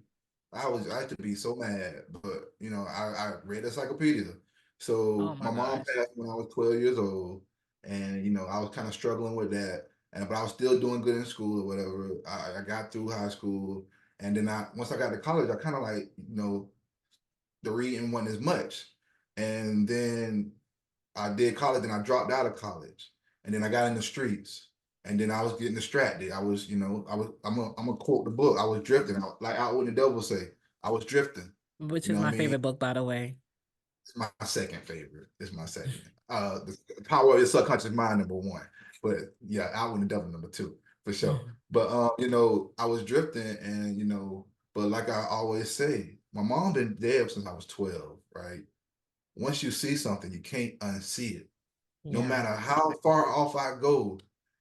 I used to be so mad, but you know, I read the encyclopedia. So Oh my my mom gosh. passed when I was 12 years old, and you know, I was kind of struggling with that, and but I was still doing good in school or whatever. I got through high school, and then I once I got to college, I kind of like, you know, the reading wasn't as much, and then I did college and I dropped out of college. And then I got in the streets. And then I was getting distracted. I was, you know, I'm gonna quote the book. I was drifting out, like out when the devil say, I was drifting. Which You is know what my I mean? favorite book, by the way. It's my second favorite. It's my second. The Power of the Subconscious Mind, number one. But yeah, Out when the Devil, number two, for sure. Mhm. But you know, I was drifting and you know, but like I always say, my mom been dead since I was 12, right? Once you see something, you can't unsee it. No Yeah. matter how far off I go,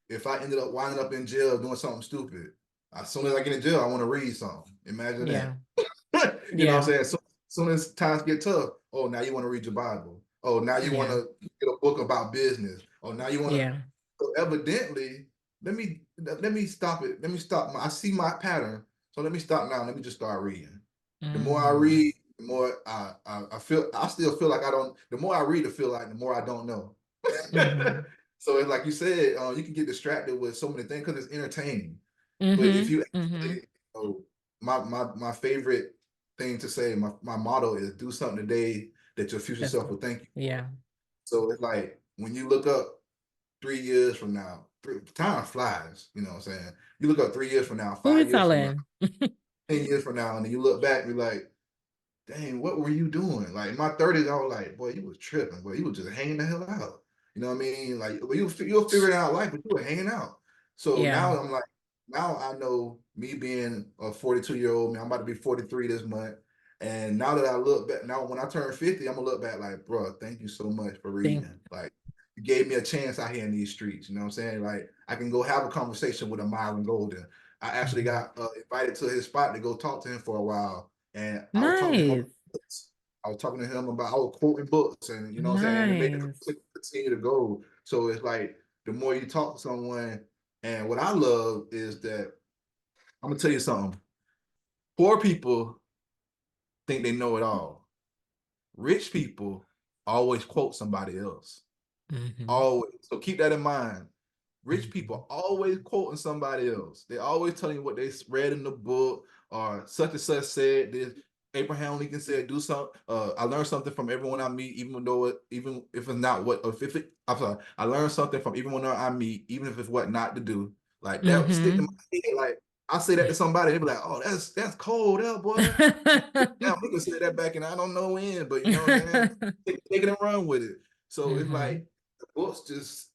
if I ended up winding up in jail doing something stupid, as soon as I get in jail, I want to read something. Imagine Yeah. that. You know what Yeah. I'm saying? So soon as times get tough, oh, now you want to read your Bible. Oh, now you want Yeah. to get a book about business. Oh, now you want to. Yeah. So evidently, let me stop it. Let me stop. I see my pattern. So let me stop now. Let me just start reading. The more I Mm. read, the more I feel. I still feel like I don't. The more I read, I feel like the more I don't know. Mhm. So it's like you said, you can get distracted with so many things because it's entertaining. But if Mhm. you Mhm. actually, my favorite thing to say, my motto is do something today that your future That's self will thank you for. yeah. So it's like when you look up 3 years from now, time flies, you know what I'm saying? You look up 3 years from now, Who you 5 years from now, telling? 10 years from now, and then you look back and be like, dang, what were you doing? Like in my 30s, I was like, boy, you was tripping, boy, you was just hanging the hell out. You know what I mean? Like, well, you'll figure it out life, but you were hanging out. So Yeah. now I'm like, now I know me being a 42-year-old man, I'm about to be 43 this month. And now that I look back, now when I turn 50, I'm gonna look back like, bro, thank you so much for Think. reading. Like, you gave me a chance out here in these streets. You know what I'm saying? Like, I can go have a conversation with a Myron Golden. I actually Mhm. got invited to his spot to go talk to him for a while. And I was talking to him about Nice. books. I was talking to him about I was quoting books and you know what I'm saying? And it made Nice. it continue to go. So it's like the more you talk to someone, and what I love is that I'm gonna tell you something. Poor people think they know it all. Rich people always quote somebody else. Mhm. Always. So keep that in mind. Rich Mhm. people always quoting somebody else. They always telling you what they read in the book or such and such said this. Abraham Lincoln said, "Do something." I learned something from everyone I meet, even if it's not what, if it, I'm sorry, I learned something from everyone I meet, even if it's what not to do. Like that would stick to Mhm. my head. Like I say that to somebody, they be like, "Oh, that's cold, that boy." Now we can say that back and I don't know when, but you know what I'm saying? Take it and run with it. So it's Mhm. like the books just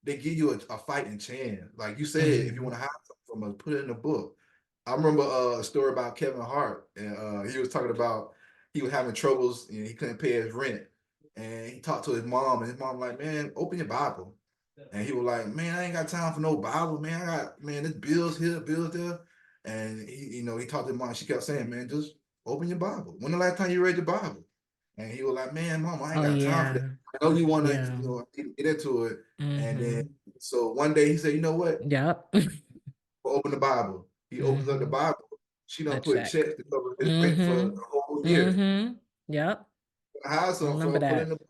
they give you a fighting chance. Like you said, if you want Mhm. to hide something from us, put it in the book. I remember a story about Kevin Hart, and he was talking about he was having troubles and he couldn't pay his rent. And he talked to his mom, and his mom like, "Man, open your Bible." And he was like, "Man, I ain't got time for no Bible, man. I got, man, there's bills here, bills there." And he, you know, he talked to his mom. She kept saying, "Man, just open your Bible. When the last time you read your Bible?" And he was like, "Man, mom, I ain't Oh got time for that. yeah. I know you want to, Yeah. get into it." And then, Mhm. so one day he said, "You know what? Yep. Open the Bible." He opens up the Mhm. Bible. She A done put check. checks to cover his rent for a Mhm. whole year. Mhm. Yep. Hide I something remember for, put it in that. the.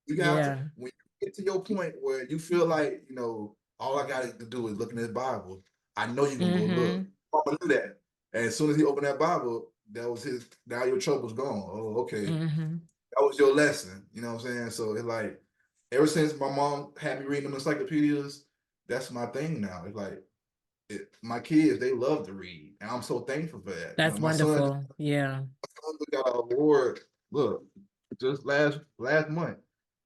You got to Yeah. when you get to your point where you feel like all I got to do is look in this Bible. I know you're gonna go look. Mhm. I'm gonna do that. And as soon as he opened that Bible, that was his. Now your trouble's gone. Oh, okay. Mhm. That was your lesson. You know what I'm saying? So it's like ever since my mom had me reading them encyclopedias, that's my thing now. It's like my kids, they love to read, and I'm so thankful for that. That's My son wonderful. Yeah. got an award. Look, just last month.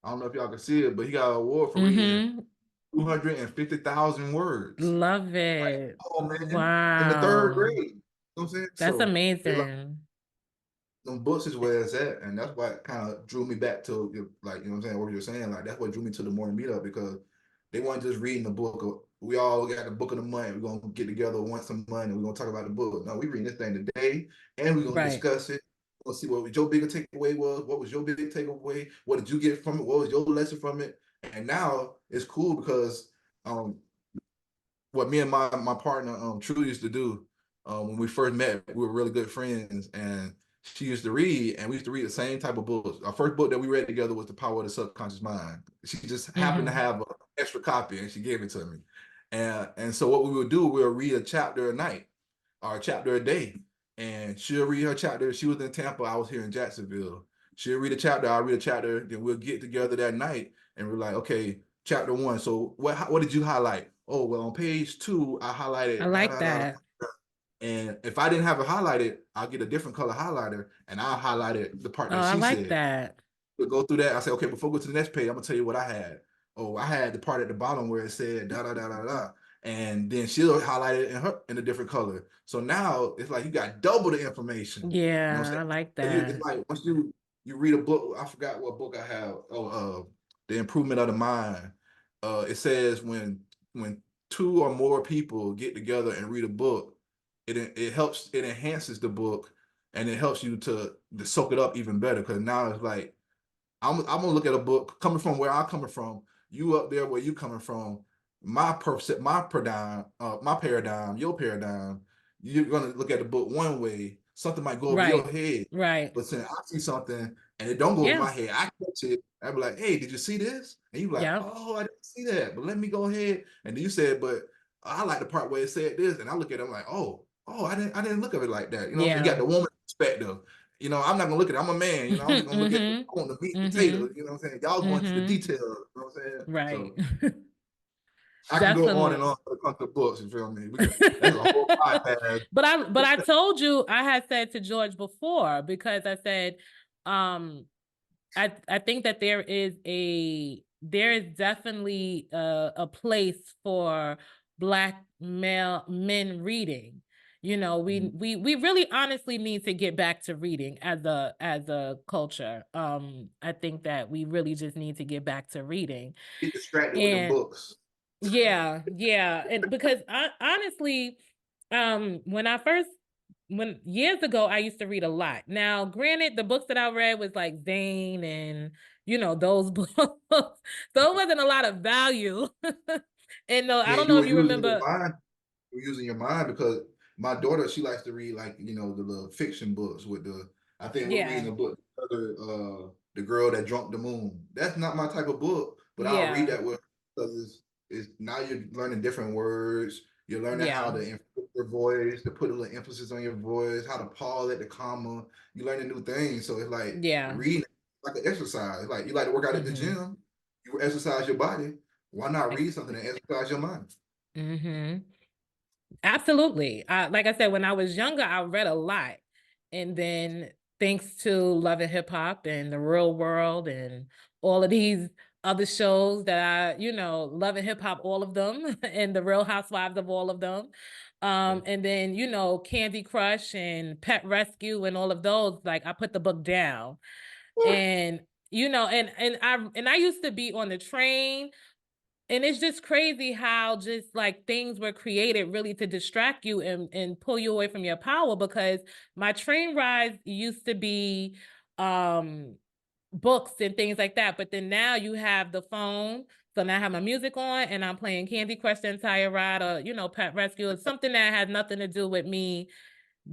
I don't know if y'all can see it, but he got an award for reading Mhm. 250,000 words. Love Like, it. oh man, in the third Wow. grade. You know what I'm saying? That's So it's like amazing. them books is where it's at, and that's what kind of drew me back to like you know what I'm saying. What you're saying, like that's what drew me to the morning meetup because they weren't just reading the book. We all got the book of the month. We're gonna get together once a month and we're gonna talk about the book. No, we reading this thing today, and we're gonna Right. discuss it. We'll see what your bigger takeaway was. What was your big takeaway? What did you get from it? What was your lesson from it? And now it's cool because what me and my partner True used to do. When we first met, we were really good friends, and she used to read, and we used to read the same type of books. Our first book that we read together was The Power of the Subconscious Mind. She just happened to have an extra copy, and she gave it to me. And so what we would do, we'll read a chapter a night or a chapter a day, and she'll read her chapter. She was in Tampa, I was here in Jacksonville. She'll read a chapter, I'll read a chapter, then we'll get together that night, and we're like, okay, chapter one. So what did you highlight? Oh, well, on page 2, I I highlighted da like da da da. that. And if I didn't have it highlighted, I'll get a different color highlighter, and I'll highlight it the part Oh, that I she like said. that. We'll go through that. I say, okay, before we go to the next page, I'm gonna tell you what I had. Oh, I had the part at the bottom where it said da da da da da, and then she'll highlight it in a different color. So now it's like you got double the information. You know what Yeah, I I'm like saying? It's that. like once you read a book, I forgot what book I have. Oh, The Improvement of the Mind. It says when two or more people get together and read a book, it enhances the book, and it helps you to soak it up even better, because now it's like I'm gonna look at a book coming from where I'm coming from, you up there where you coming from, my paradigm, your paradigm. You're gonna look at the book one way. Something might go over your Right. head, Right. but since I see something and it don't go over Yeah. my head, I catch it. I be like, "Hey, did you see this?" And you be like, Yeah. "Oh, I didn't see that." But let me go ahead. And then you said, "But I like the part where it said this," and I look at it, I'm like, "Oh, I didn't look at it like that." You know what I'm saying? You got Yeah. the woman perspective. I'm not gonna look at it. I'm a man, I'm just gonna look at it. Mm-hmm. I want the meat and Mm-hmm. potatoes, you know what I'm saying? Y'all going to the Mm-hmm. details, you know what I'm saying? Right. So I can go on and Definitely. on when it comes to books, you feel me? That's a whole podcast. But I told you, I had said to George before, because I said, um, I think that there is definitely a place for Black male men reading. We really honestly need to get back to reading as a culture. I think that we really just need to get back to reading. Get distracted with them And books. yeah, and because honestly, when years ago, I used to read a lot. Now, granted, the books that I read was like Zane and those books, so it wasn't a lot of value. And no, I Yeah, don't you know were if you using your remember. mind. You're using your mind, because my daughter, she likes to read, like, the little fiction books with I think we're reading Yeah, a book The Girl That Drunk the Moon. That's not my type of book, but I'll read yeah, that with, because it's now you're learning different words. You're learning how yeah, to improve your voice, to put a little emphasis on your voice, how to pause at the comma. You're learning new things. So it's like yeah. reading like an exercise. Like you like to work out at the Mm-hmm. gym, you exercise your body. Why not read something and exercise your mind? Mm-hmm. Absolutely. Like I said, when I was younger, I read a lot. And then thanks to Love and Hip Hop and The Real World and all of these other shows that Love and Hip Hop, all of them, and The Real Housewives of all of them. And then, Candy Crush and Pet Rescue and all of those, like I put the book down. And and I used to be on the train, and it's just crazy how just like things were created really to distract you and pull you away from your power, because my train rides used to be books and things like that, but then now you have the phone. So now I have my music on and I'm playing Candy Crush the entire ride, or Pet Rescue, or something that has nothing to do with me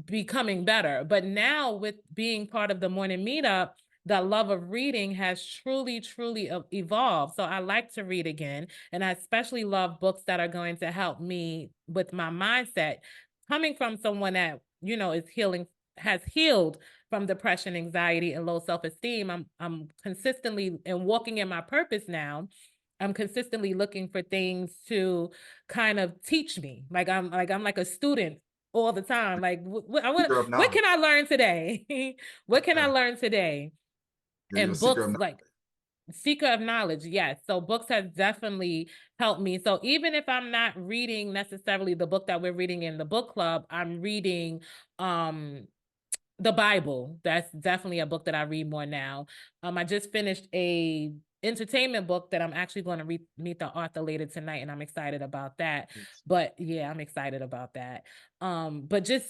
becoming better. But now, with being part of the morning meetup, the love of reading has truly, truly evolved. So I like to read again. And I especially love books that are going to help me with my mindset. Coming from someone that, has healed from depression, anxiety, and low self-esteem, I'm consistently, and walking in my purpose now, I'm consistently looking for things to kind of teach me. Like I'm like a student all the time. Like, Seeker of what knowledge. can I learn today? What can I Yeah, learn today? you're a And seeker books, of knowledge. like seeker of knowledge, yes. So books have definitely helped me. So even if I'm not reading necessarily the book that we're reading in the book club, I'm reading um the Bible. That's definitely a book that I read more now. I just finished a entertainment book that I'm actually going to meet the author later tonight, and I'm excited about that. But yeah, I'm excited about that. But just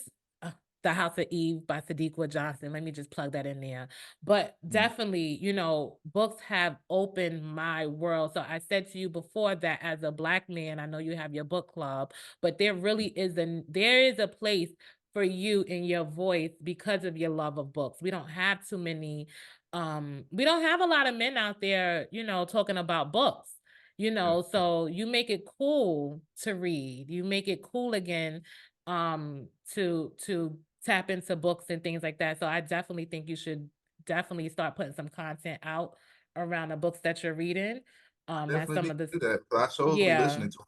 The House of Eve by Sadiqa Johnson. Let me just plug that in there. But definitely, you know, books have opened my world. So I said to you before that as a Black man, I know you have your book club, but there is a place for you in your voice because of your love of books. We don't have too many we don't have a lot of men out there, you know, talking about books. You know, so you make it cool to read. You make it cool again to tap into books and things like that. So I definitely think you should definitely start putting some content out around the books that you're reading. That's Definitely some need of the to do that. But I sure be yeah, listening to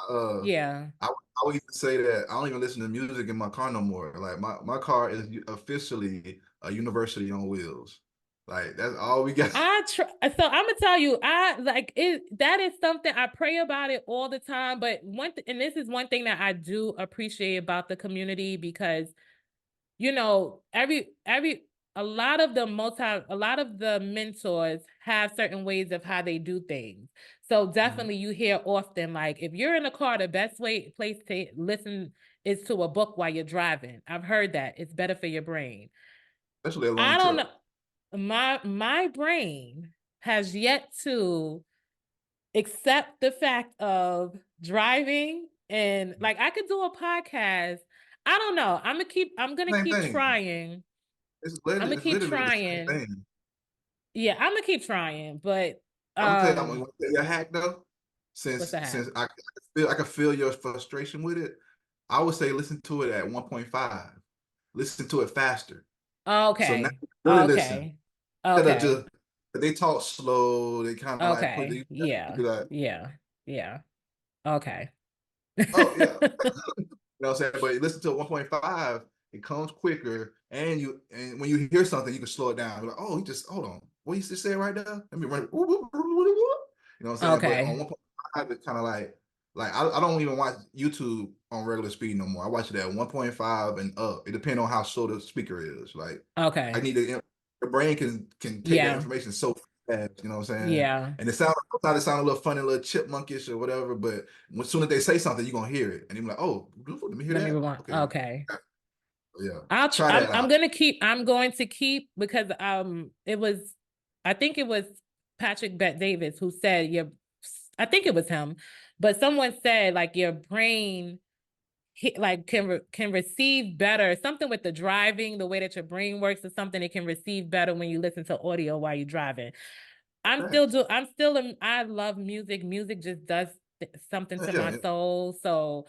them. yeah. I would even say that I don't even listen to music in my car no more. Like my car is officially a university on wheels. Like that's all we got. So I'm gonna tell you, I like it. That is something I pray about it all the time. But and this is one thing that I do appreciate about the community because you know, a lot of the mentors have certain ways of how they do things. So definitely you hear often, like, if you're in a car, the best place to listen is to a book while you're driving. I've heard that. It's better for your brain. Especially a I long don't trip. know. My brain has yet to accept the fact of driving and like I could do a podcast. I don't know. I'm gonna Same keep thing. trying. I'm gonna It's keep literally the same trying. thing. Yeah, I'm gonna keep trying, but I'm gonna tell you a hack though. what's the Since hack? I can feel your frustration with it, I would say listen to it at 1.5. Listen to it faster. So now Okay. you really listen. Okay. Instead of Okay. just they talk slow, they kind of like put Okay. you Yeah. be like, Yeah. Yeah. Okay. oh yeah. You know what I'm saying? But you listen to 1.5, it comes quicker, and when you hear something, you can slow it down. You're like, oh, you just hold on. What you just saying right now? Let me run it. You know what I'm saying? But on Okay. 1.5, it's kind of like I don't even watch YouTube on regular speed no more. I watch it at 1.5 and up. It depends on how slow the speaker is. Like I Okay. need to the brain can take that Yeah. information so fast, you know what I'm saying? Yeah. And sometimes it sound a little funny, a little chipmunkish or whatever, but as soon as they say something, you're gonna hear it. And you're like, oh, let me hear Let me that. rewind. Okay. Okay. Yeah. Try that out. I'm going to keep because it was I think it was Patrick Bet Davis who said I think it was him, but someone said like your brain like can receive better something with the driving, the way that your brain works or something. It can receive better when you listen to audio while you're driving. Facts. I love music. Music just does something to my Yeah. soul. So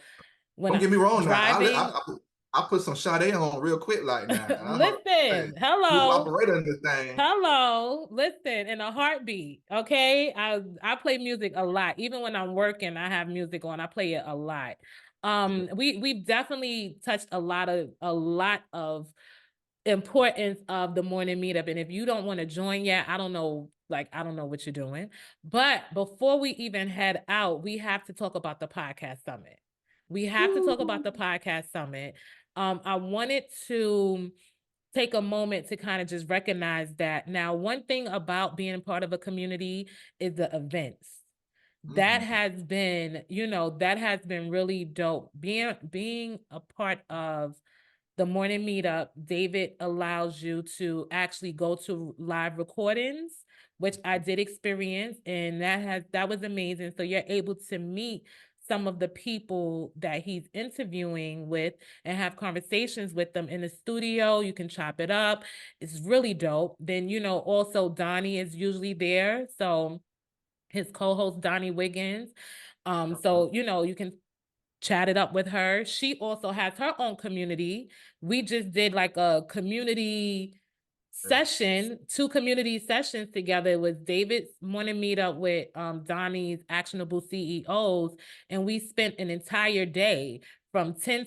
when Don't I'm get me wrong now. driving, I put some Sade on real quick like now. I'm a listen, smooth hello. operator in this thing. Hello, listen, in a heartbeat. Okay. I play music a lot. Even when I'm working, I have music on. I play it a lot. We've definitely touched a lot of importance of the morning meetup. And if you don't want to join yet, I don't know what you're doing. But before we even head out, we have to talk about the podcast summit. We have to talk about the podcast summit. I wanted to take a moment to kind of just recognize that. Now, one thing about being a part of a community is the events. That Mhm. has been, that has been really dope. Being a part of the morning meetup, David allows you to actually go to live recordings, which I did experience, and that was amazing. So you're able to meet some of the people that he's interviewing with and have conversations with them in the studio. You can chop it up. It's really dope. Then, also Donnie is usually there. So his co-host Donnie Wiggins. So you can chatted up with her. She also has her own community. We just did like a community session, 2 community sessions together. It was David's morning meetup with Donnie's actionable CEOs. And we spent an entire day from 10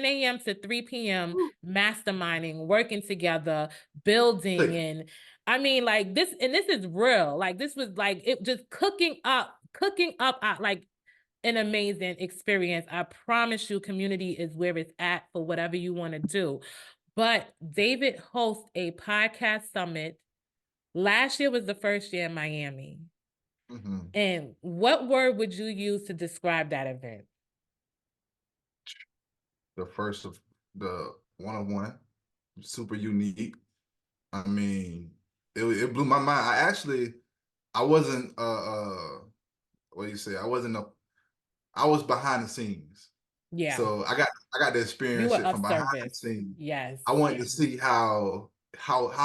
a.m. to 3 p.m. masterminding, working together, building. Click. And I mean, like this is real. Like this was like it just cooking up like an amazing experience. I promise you, community is where it's at for whatever you want to do. But David hosts a podcast summit. Last year was the first year in Miami. Mhm. And what word would you use to describe that event? The first of the one of one, super unique. I mean, it blew my mind. I wasn't what do you say? I was behind the scenes. Yeah. So I got to You experience were it from of behind the service. scenes. Yes. I wanted to see how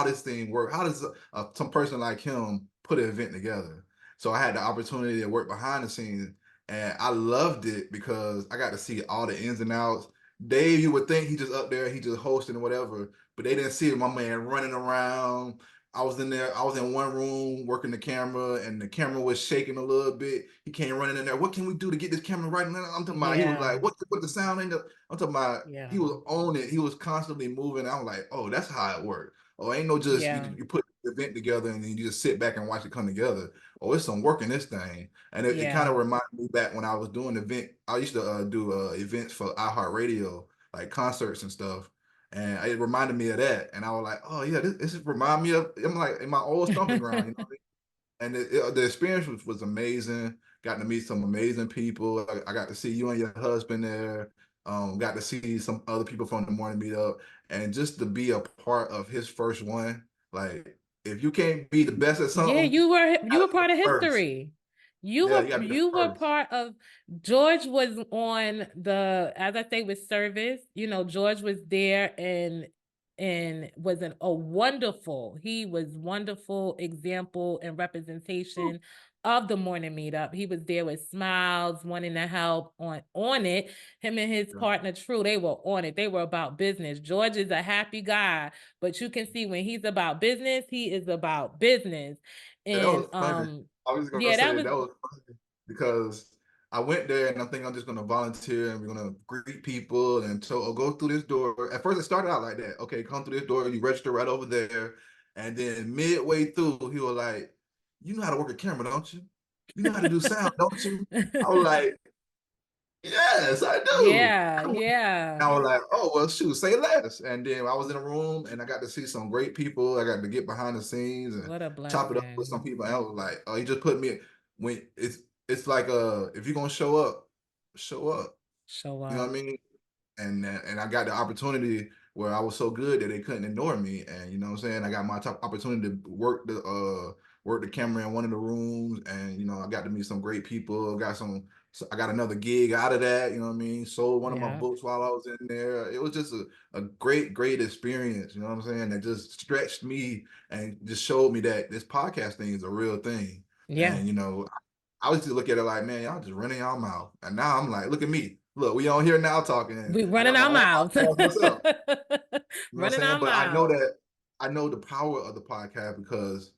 this thing work. How does some person like him put an event together? So I had the opportunity to work behind the scenes, and I loved it because I got to see all the ins and outs. Dave, you would think he just up there, he just hosting or whatever, but they didn't see my man running around. I was in there. I was in one room working the camera, and the camera was shaking a little bit. He came running in there. What can we do to get this camera right now? I'm talking about. He was Yeah. like, "What? Put the sound in the." I'm talking about. Yeah. He was on it. He was constantly moving. I'm like, "Oh, that's how it works. Oh, ain't no just Yeah. you put the event together and then you just sit back and watch it come together. Oh, it's some work in this thing." And it kind Yeah. of reminded me back when I was doing event. I used to do events for iHeartRadio, like concerts and stuff. And it reminded me of that. And I was like, oh yeah, this remind me of, I'm like in my old stomping ground, you know what I mean? And the experience was amazing. Got to meet some amazing people. I got to see you and your husband there. Got to see some other people from the morning meetup, and just to be a part of his first one. Like, if you can't be the best at Yeah, something, you were you gotta part be of the first. history. Yeah, you got to be the You were first. part of George was on the, as I say, with service. You know, George was there and was a wonderful, he was wonderful example and representation of the morning meetup. He was there with smiles, wanting to help on it. Him and his Yeah. partner True, they were on it. They were about business. George is a happy guy, but you can see when he's about business, he is about business. Yeah, that And was funny. I was gonna yeah, that say was that was funny because I went there and I think I'm just gonna volunteer and we're gonna greet people and so I'll go through this door. At first it started out like that. Okay, come through this door, you register right over there. And then midway through, he was like, "You know how to work a camera, don't you? You know how to do sound, don't you?" I was like, "Yes, I do." yeah, yeah. I was like, oh, well, shoot, say less. And then I was in a room and I got to see some great people. I got to get behind the scenes and What a chop it up with some blessing. people. And I was like, oh, he just put me when it's like if you're gonna show up. Show You know what up. I mean? And I got the opportunity where I was so good that they couldn't ignore me. And you know what I'm saying? I got my top opportunity to work the camera in one of the rooms, and you know I got to meet some great people. I got another gig out of that. You know what I mean? Sold one of my Yeah. books while I was in there. It was just a great experience. You know what I'm saying? That just stretched me and just showed me that this podcast thing is a real thing. Yeah. And you know, I used to look at it like, man, y'all just running y'all mouth. And now I'm like, look at me. Look, we on here now talking. We I running got my our own mouths. podcast myself. You know what I'm Running saying? our But mouths. I know the power of the podcast because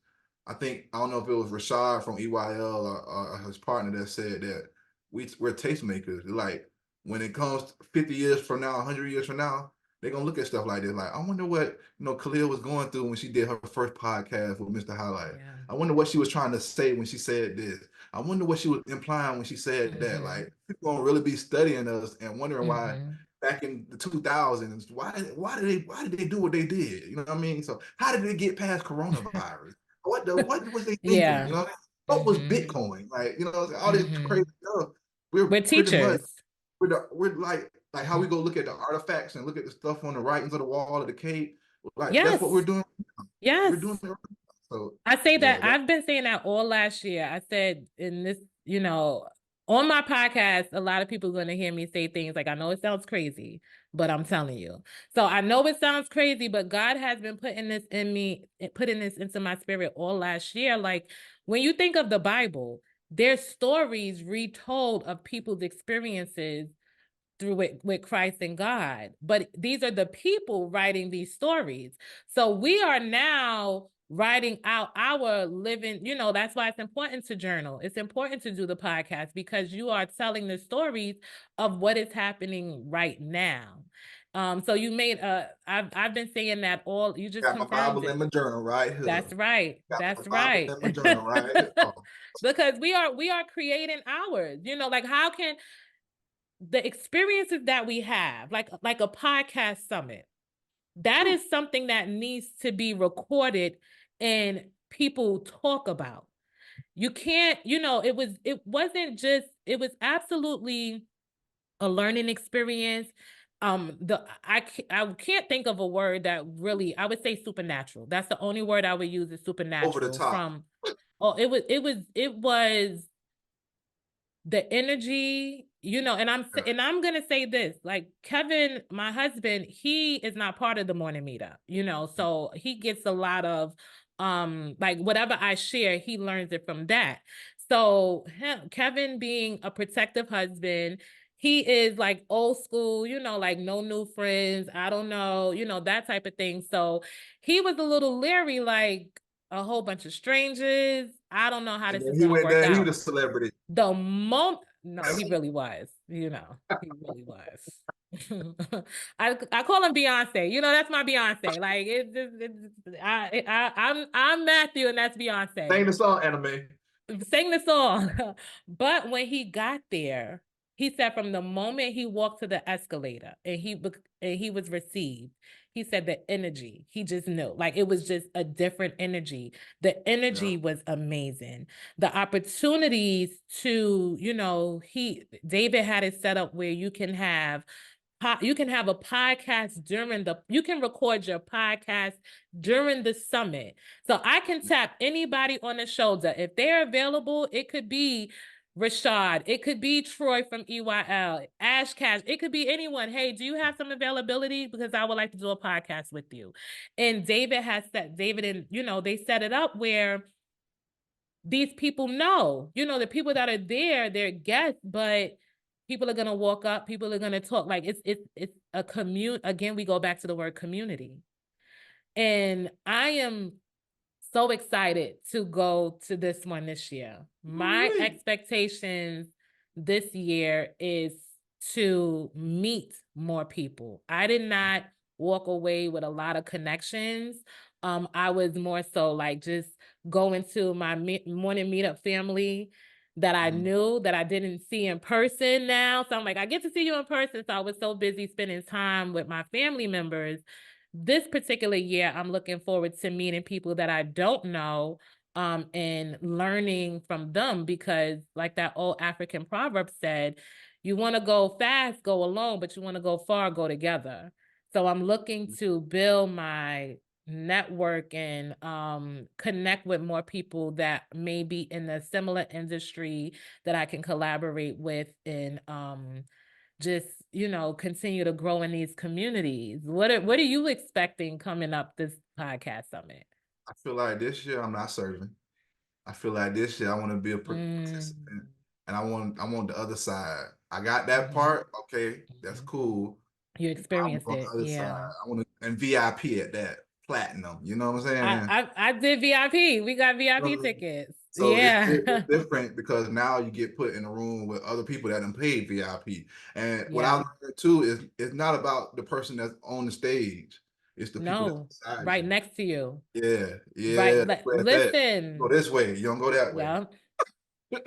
I don't know if it was Rashad from EYL or his partner that said that we're tastemakers. Like when it comes to 50 years from now, 100 years from now, they're gonna look at stuff like this. Like, I wonder what Khalil was going through when she did her first podcast with Mr. Highlight. Yeah. I wonder what she was trying to say when she said this. I wonder what she was implying when she said that. Mm-hmm. Like, people gonna really be studying us and wondering why Mm-hmm. back in the 2000s, why did they do what they did? You know what I mean? So how did they get past coronavirus? What was they thinking? Yeah. You know what was Mm-hmm. Bitcoin? Like, all this Mm-hmm. crazy stuff. We're We're pretty much teachers. we're like how we go look at the artifacts and look at the stuff on the writings of the wall of the cave. Like that's what we're Yes. doing. Yes. We're doing it right now. So I say yeah, that I've been saying that all last year. I said in this, on my podcast, a lot of people are going to hear me say things like, I know it sounds crazy, but I'm telling you. So I know it sounds crazy, but God has been putting this in me, putting this into my spirit all last year. Like when you think of the Bible, there's stories retold of people's experiences through it with Christ and God. But these are the people writing these stories. So we are now writing out our living, that's why it's important to journal. It's important to do the podcast because you are telling the stories of what is happening right now. So you made I've been saying that you just got my confirmed Bible it. in my journal right here. That's right. Got my That's Bible right. in my journal right here. Oh, Because we are creating ours. Like how can the experiences that we have, like a podcast summit, that is something that needs to be recorded and people talk about. You can't, it was absolutely a learning experience. I can't think of a word that really, I would say supernatural. That's the only word I would use, is Over the supernatural. top. From oh, it was the energy, Yeah. and I'm gonna say this, like Kevin, my husband, he is not part of the morning meetup, so he gets a lot of like whatever I share, he learns it from that. So Kevin being a protective husband, he is like old school, like no new friends, I don't know, that type of thing. So he was a little leery, like a whole bunch of strangers. I don't know how And this then is he gonna went work there, he was out. a celebrity. The moment, no, he really was, he really was. I call him Beyonce. That's my Beyonce. Like I'm Matthew and that's Beyonce. Sing the song, anime. Sing the song. But when he got there, he said from the moment he walked to the escalator and he was received, he said the energy, he just knew. Like it was just a different energy. The Yeah. energy was amazing. The opportunities to, David had it set up where you can have a podcast you can record your podcast during the summit. So I can tap anybody on the shoulder. If they're available, it could be Rashad, it could be Troy from EYL, Ash Cash, it could be anyone. Hey, do you have some availability? Because I would like to do a podcast with you. And David and they set it up where these people know, the people that are there, they're guests, but people are gonna walk up, people are gonna talk. Like it's a commute. Again, we go back to the word community. And I am so excited to go to this one this year. My Ooh-wee. expectations this year is to meet more people. I did not walk away with a lot of connections. I was more so like just going to my morning meetup family that I Mhm. knew that I didn't see in person now. So I'm like, I get to see you in person. So I was so busy spending time with my family members. This particular year, I'm looking forward to meeting people that I don't know, and learning from them, because like that old African proverb said, you want to go fast, go alone, but you want to go far, go together. So I'm looking to build my network and connect with more people that may be in a similar industry that I can collaborate with, and just continue to grow in these communities. What are you expecting coming up this podcast summit? I feel like this year I'm not serving. I feel like this year I want to be a Mm, participant, and I want the other side. I got that mhm, part. Okay, that's mhm. cool. You I want experienced on it, the other side. yeah. I want to, and VIP at that, platinum. You know what I'm saying? I did VIP. We got VIP tickets. So it's Yeah. different because now you get put in a room with other people that done paid VIP. And what I Yeah. learned too is it's not about the person that's on the stage. It's the people that's No, beside right you. next to you. Yeah, Right. yeah. That's where it's at. Go Listen. this way. You don't go that way. Yeah.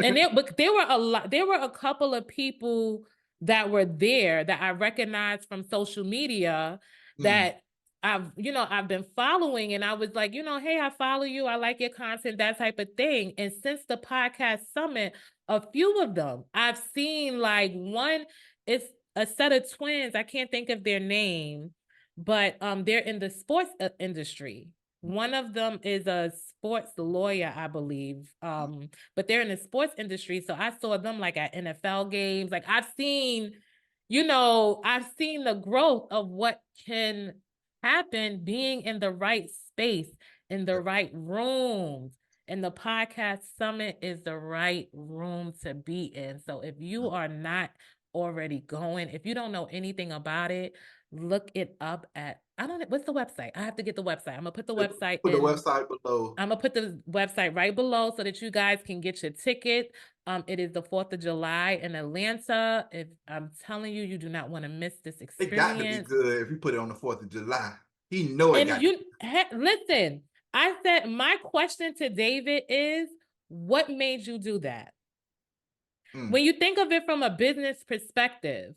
And there were a lot, there were a couple of people that were there that I recognized from social media Mm, that I've been following, and I was like, hey, I follow you, I like your content, that type of thing. And since the podcast summit, a few of them I've seen, like one is a set of twins. I can't think of their name, but they're in the sports industry. One of them is a sports lawyer, I believe. But they're in the sports industry. So I saw them like at NFL games. Like I've seen the growth of what can happen being in the right space, in the right rooms. And the podcast summit is the right room to be in. So if you are not already going, if you don't know anything about it, look it up at, I don't know, what's the website? I have to get the website. I'm gonna put the website put the in. website below. I'm gonna put the website right below so that you guys can get your ticket. It is the 4th of July in Atlanta. If I'm telling you, you do not want to miss this It got to be experience. good if you put it on the 4th of July. He know it And got to be. listen, I said my question to David is, what made you do that? Mm, When you think of it from a business perspective,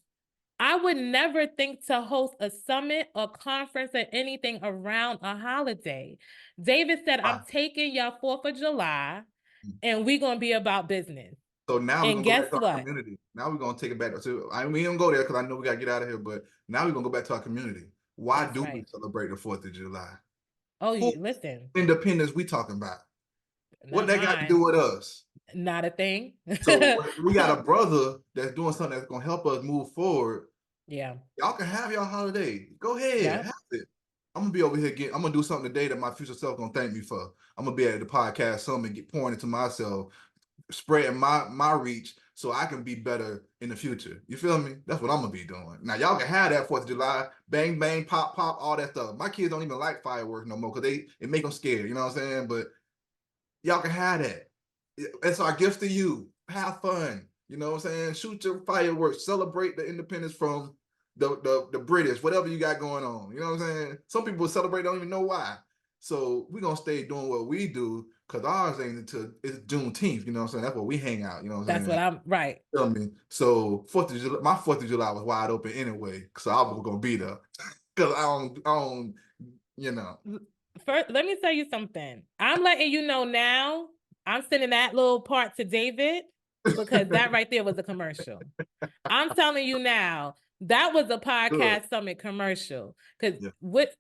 I would never think to host a summit or conference or anything around a holiday. David said, why? I'm taking y'all 4th of July Mm, and we're going to be about business. So now we're And gonna go back guess to our what? community. Now we're gonna take it back to. We ain't gonna go there because I know we gotta get out of here. But now we're gonna go back to our community. Why That's do we right. celebrate the 4th of July? Oh, Who you listen, independence we talking about? What not that got to do mine. with us? Not a thing. So we got a brother that's doing something that's gonna help us move forward. Yeah. Y'all can have your holiday. Go ahead, Yeah. have it. I'm gonna be over here getting. I'm gonna do something today that my future self gonna thank me for. I'm gonna be at the podcast something and get pouring into myself, spreading my reach so I can be better in the future. You feel me? That's what I'm gonna be doing. Now y'all can have that 4th of July, bang bang, pop pop, all that stuff. My kids don't even like fireworks no more because it make them scared. You know what I'm saying? But y'all can have that. It's our gift to you. Have fun. You know what I'm saying? Shoot your fireworks. Celebrate the independence from the British, whatever you got going on. You know what I'm saying? Some people celebrate, don't even know why. So we're gonna stay doing what we do because ours ain't until it's Juneteenth. You know what I'm saying? That's where we hang out. You know what I'm That's what saying? I'm right. Feel me? So 4th of July, my 4th of July was wide open anyway. So I was gonna be there. Cause I don't, you know. First, let me tell you something. I'm letting you know now. I'm sending that little part to David because that right there was a commercial. I'm telling you now, that was a Good. podcast summit commercial. Because Yeah. what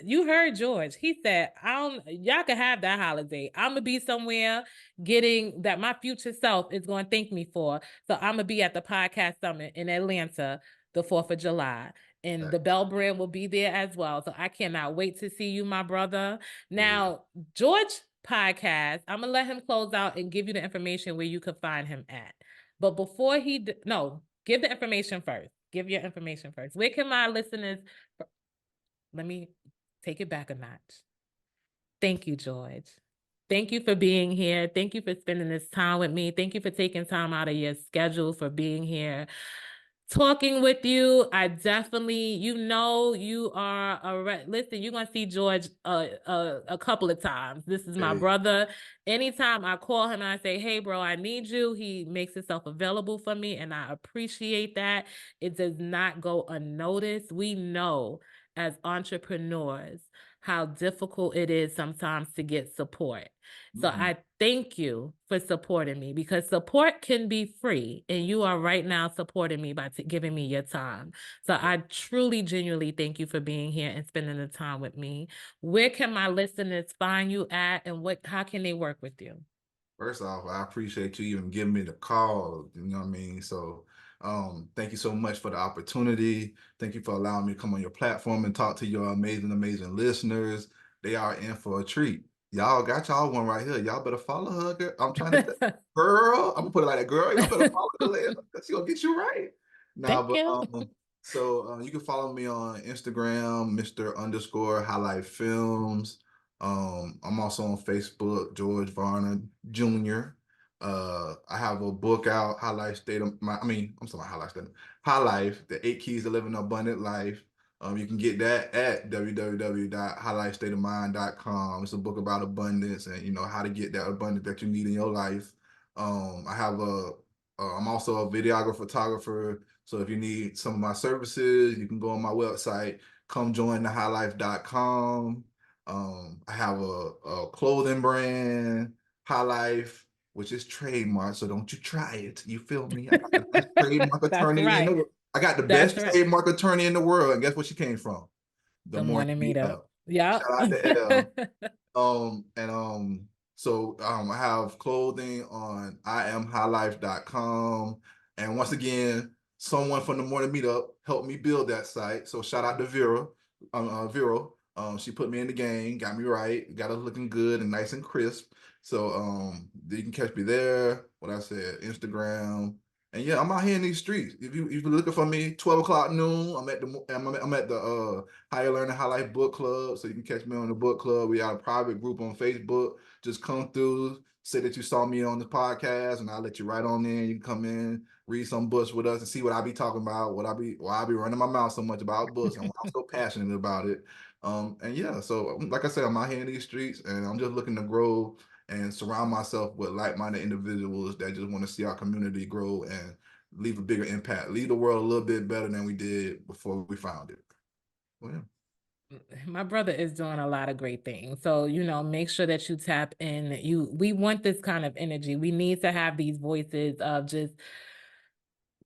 you heard George, he said, I don't y'all can have that holiday. I'm gonna be somewhere getting that my future self is gonna thank me for. So I'm gonna be at the podcast summit in Atlanta the 4th of July. And the Bell brand will be there as well. So I cannot wait to see you, my brother. Now, George podcast, I'm gonna let him close out and give you the information where you can find him at. But before no, give the information first. Give your information first. Where can my listeners? Let me take it back a notch. Thank you, George. Thank you for being here. Thank you for spending this time with me. Thank you for taking time out of your schedule for being here talking with you. I definitely, you are listen, you're gonna see George a couple of times. This is my Hey, brother. Anytime I call him and I say, hey bro, I need you, he makes himself available for me, and I appreciate that. It does not go unnoticed. We know as entrepreneurs how difficult it is sometimes to get support. So I thank you for supporting me, because support can be free, and you are right now supporting me by giving me your time. So I truly, genuinely thank you for being here and spending the time with me. Where can my listeners find you at, and how can they work with you? First off, I appreciate you even giving me the call. You know what I mean? So, thank you so much for the opportunity. Thank you for allowing me to come on your platform and talk to your amazing, amazing listeners. They are in for a treat. Y'all got y'all one right here. Y'all better follow her. Girl. I'm trying to, girl. I'm gonna put it like that, girl. Y'all better follow her later. She gonna get you right. Nah, Thank but you. so you can follow me on Instagram, Mr. underscore Highlight Films. I'm also on Facebook, George Varner Jr. I have a book out, Highlight State of My, I mean, I'm sorry, Highlight State, High Life, the 8 Keys to Living an Abundant Life. You can get that at www.highlightstateofmind.com. It's a book about abundance and how to get that abundance that you need in your life. I'm also a videographer, photographer. So if you need some of my services, you can go on my website, comejointhehighlife.com. I have a clothing brand, High Life, which is trademark. So don't you try it. You feel me? I got the best trademark That's attorney in the right. world. I got the That's best right. trademark attorney in the world. And guess what she came from? The The Morning morning meetup. Meetup. Yeah. Shout out to L. And so I have clothing on iamhighlife.com. And once again, someone from the Morning Meetup helped me build that site. So shout out to Vera. Vera. She put me in the game, got me right, got us looking good and nice and crisp. So you can catch me there. What I said, Instagram. And yeah, I'm out here in these streets. If you're looking for me, 12 o'clock noon, I'm at the Higher Learning High Life Book Club. So you can catch me on the book club. We got a private group on Facebook. Just come through, say that you saw me on the podcast, and I'll let you right on in. You can come in, read some books with us, and see what I be talking about, why I be running my mouth so much about books, and why I'm so passionate about it. And yeah, so like I said, I'm out here in these streets, and I'm just looking to grow and surround myself with like-minded individuals that just want to see our community grow and leave a bigger impact, leave the world a little bit better than we did before we found it. Well, yeah. My brother is doing a lot of great things. So, make sure that you tap in. We want this kind of energy. We need to have these voices of just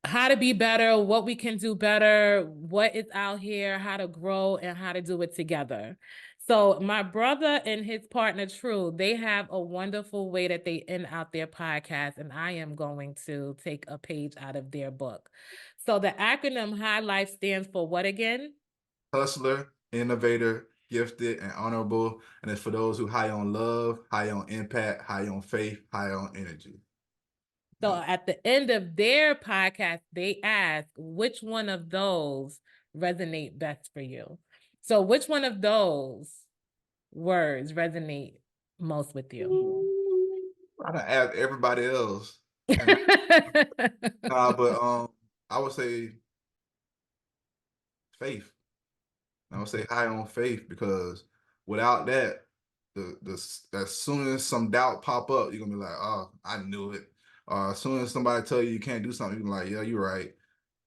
how to be better, what we can do better, what is out here, how to grow, and how to do it together. So my brother and his partner, True, they have a wonderful way that they end out their podcast, and I am going to take a page out of their book. So the acronym High Life stands for what again? Hustler, innovator, gifted, and honorable. And it's for those who high on love, high on impact, high on faith, high on energy. So Yeah. at the end of their podcast, they ask which one of those resonate best for you. So which one of those words resonate most with you? I done asked everybody else. And but I would say faith. I would say high on faith because without that, the as soon as some doubt pop up, you're gonna be like, oh, I knew it. As soon as somebody tell you can't do something, you're like, yeah, you're right.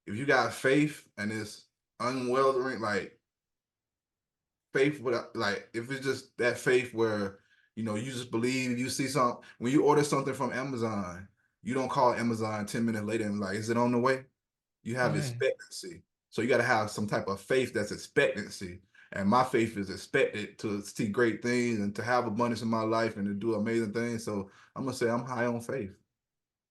If you got faith and it's unwavering, like faith with like if it's just that faith where you just believe you see something when you order something from Amazon, you don't call Amazon 10 minutes later and like, is it on the way? You have expectancy. So you got to have some type of faith that's expectancy. And my faith is expected to see great things and to have abundance in my life and to do amazing things. So I'm gonna say I'm high on faith.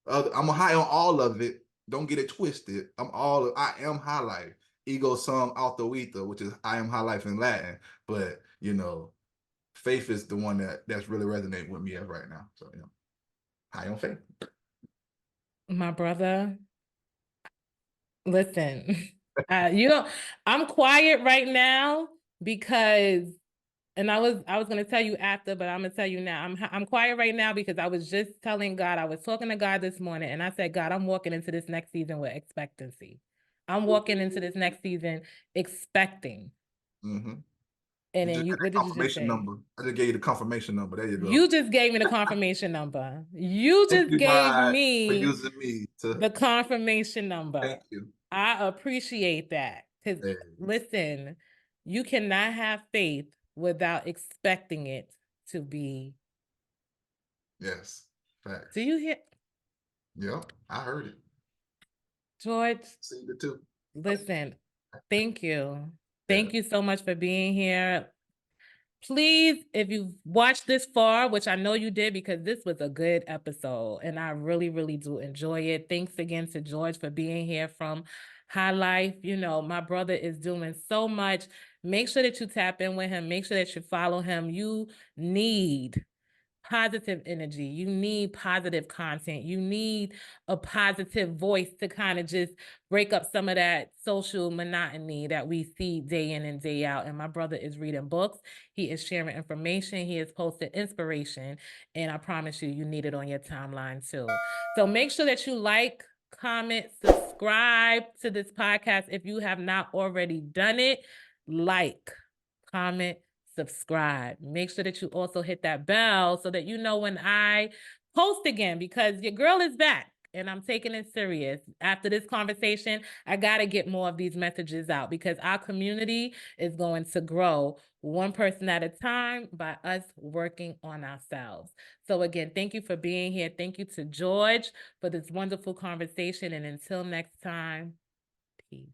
I'm high on all of it. Don't get it twisted. I am high life. Ego sum auto ether, which is I am high life in Latin. But faith is the one that's really resonating with me as right now. So high on faith. My brother, listen, I'm quiet right now because, and I was gonna tell you after, but I'm gonna tell you now. I'm quiet right now because I was just telling God. I was talking to God this morning, and I said, God, I'm walking into this next season with expectancy. I'm walking into this next season expecting. Mm-hmm. And You then just got what that did you just confirmation say? number. I just gave you the confirmation number. There you go. You just gave me the confirmation number. You Thank just you, gave God, for me using me to the confirmation number. thank you. I appreciate that. Because Hey, listen, you cannot have faith without expecting it to be. yes, Do facts. you hear, Yep, I heard it. George? See it too. Listen, thank you. Yeah. Thank you so much for being here. Please, if you've watched this far, which I know you did because this was a good episode and I really, really do enjoy it. Thanks again to George for being here from High Life. My brother is doing so much. Make sure that you tap in with him. Make sure that you follow him. You need positive energy. You need positive content. You need a positive voice to kind of just break up some of that social monotony that we see day in and day out. And my brother is reading books. He is sharing information. He has posted inspiration. And I promise you, you need it on your timeline too. So make sure that you like, comment, subscribe to this podcast if you have not already done it. Like, comment, subscribe. Make sure that you also hit that bell so that you know when I post again, because your girl is back and I'm taking it serious. After this conversation, I got to get more of these messages out because our community is going to grow one person at a time by us working on ourselves. So again, thank you for being here. Thank you to George for this wonderful conversation. And until next time, peace.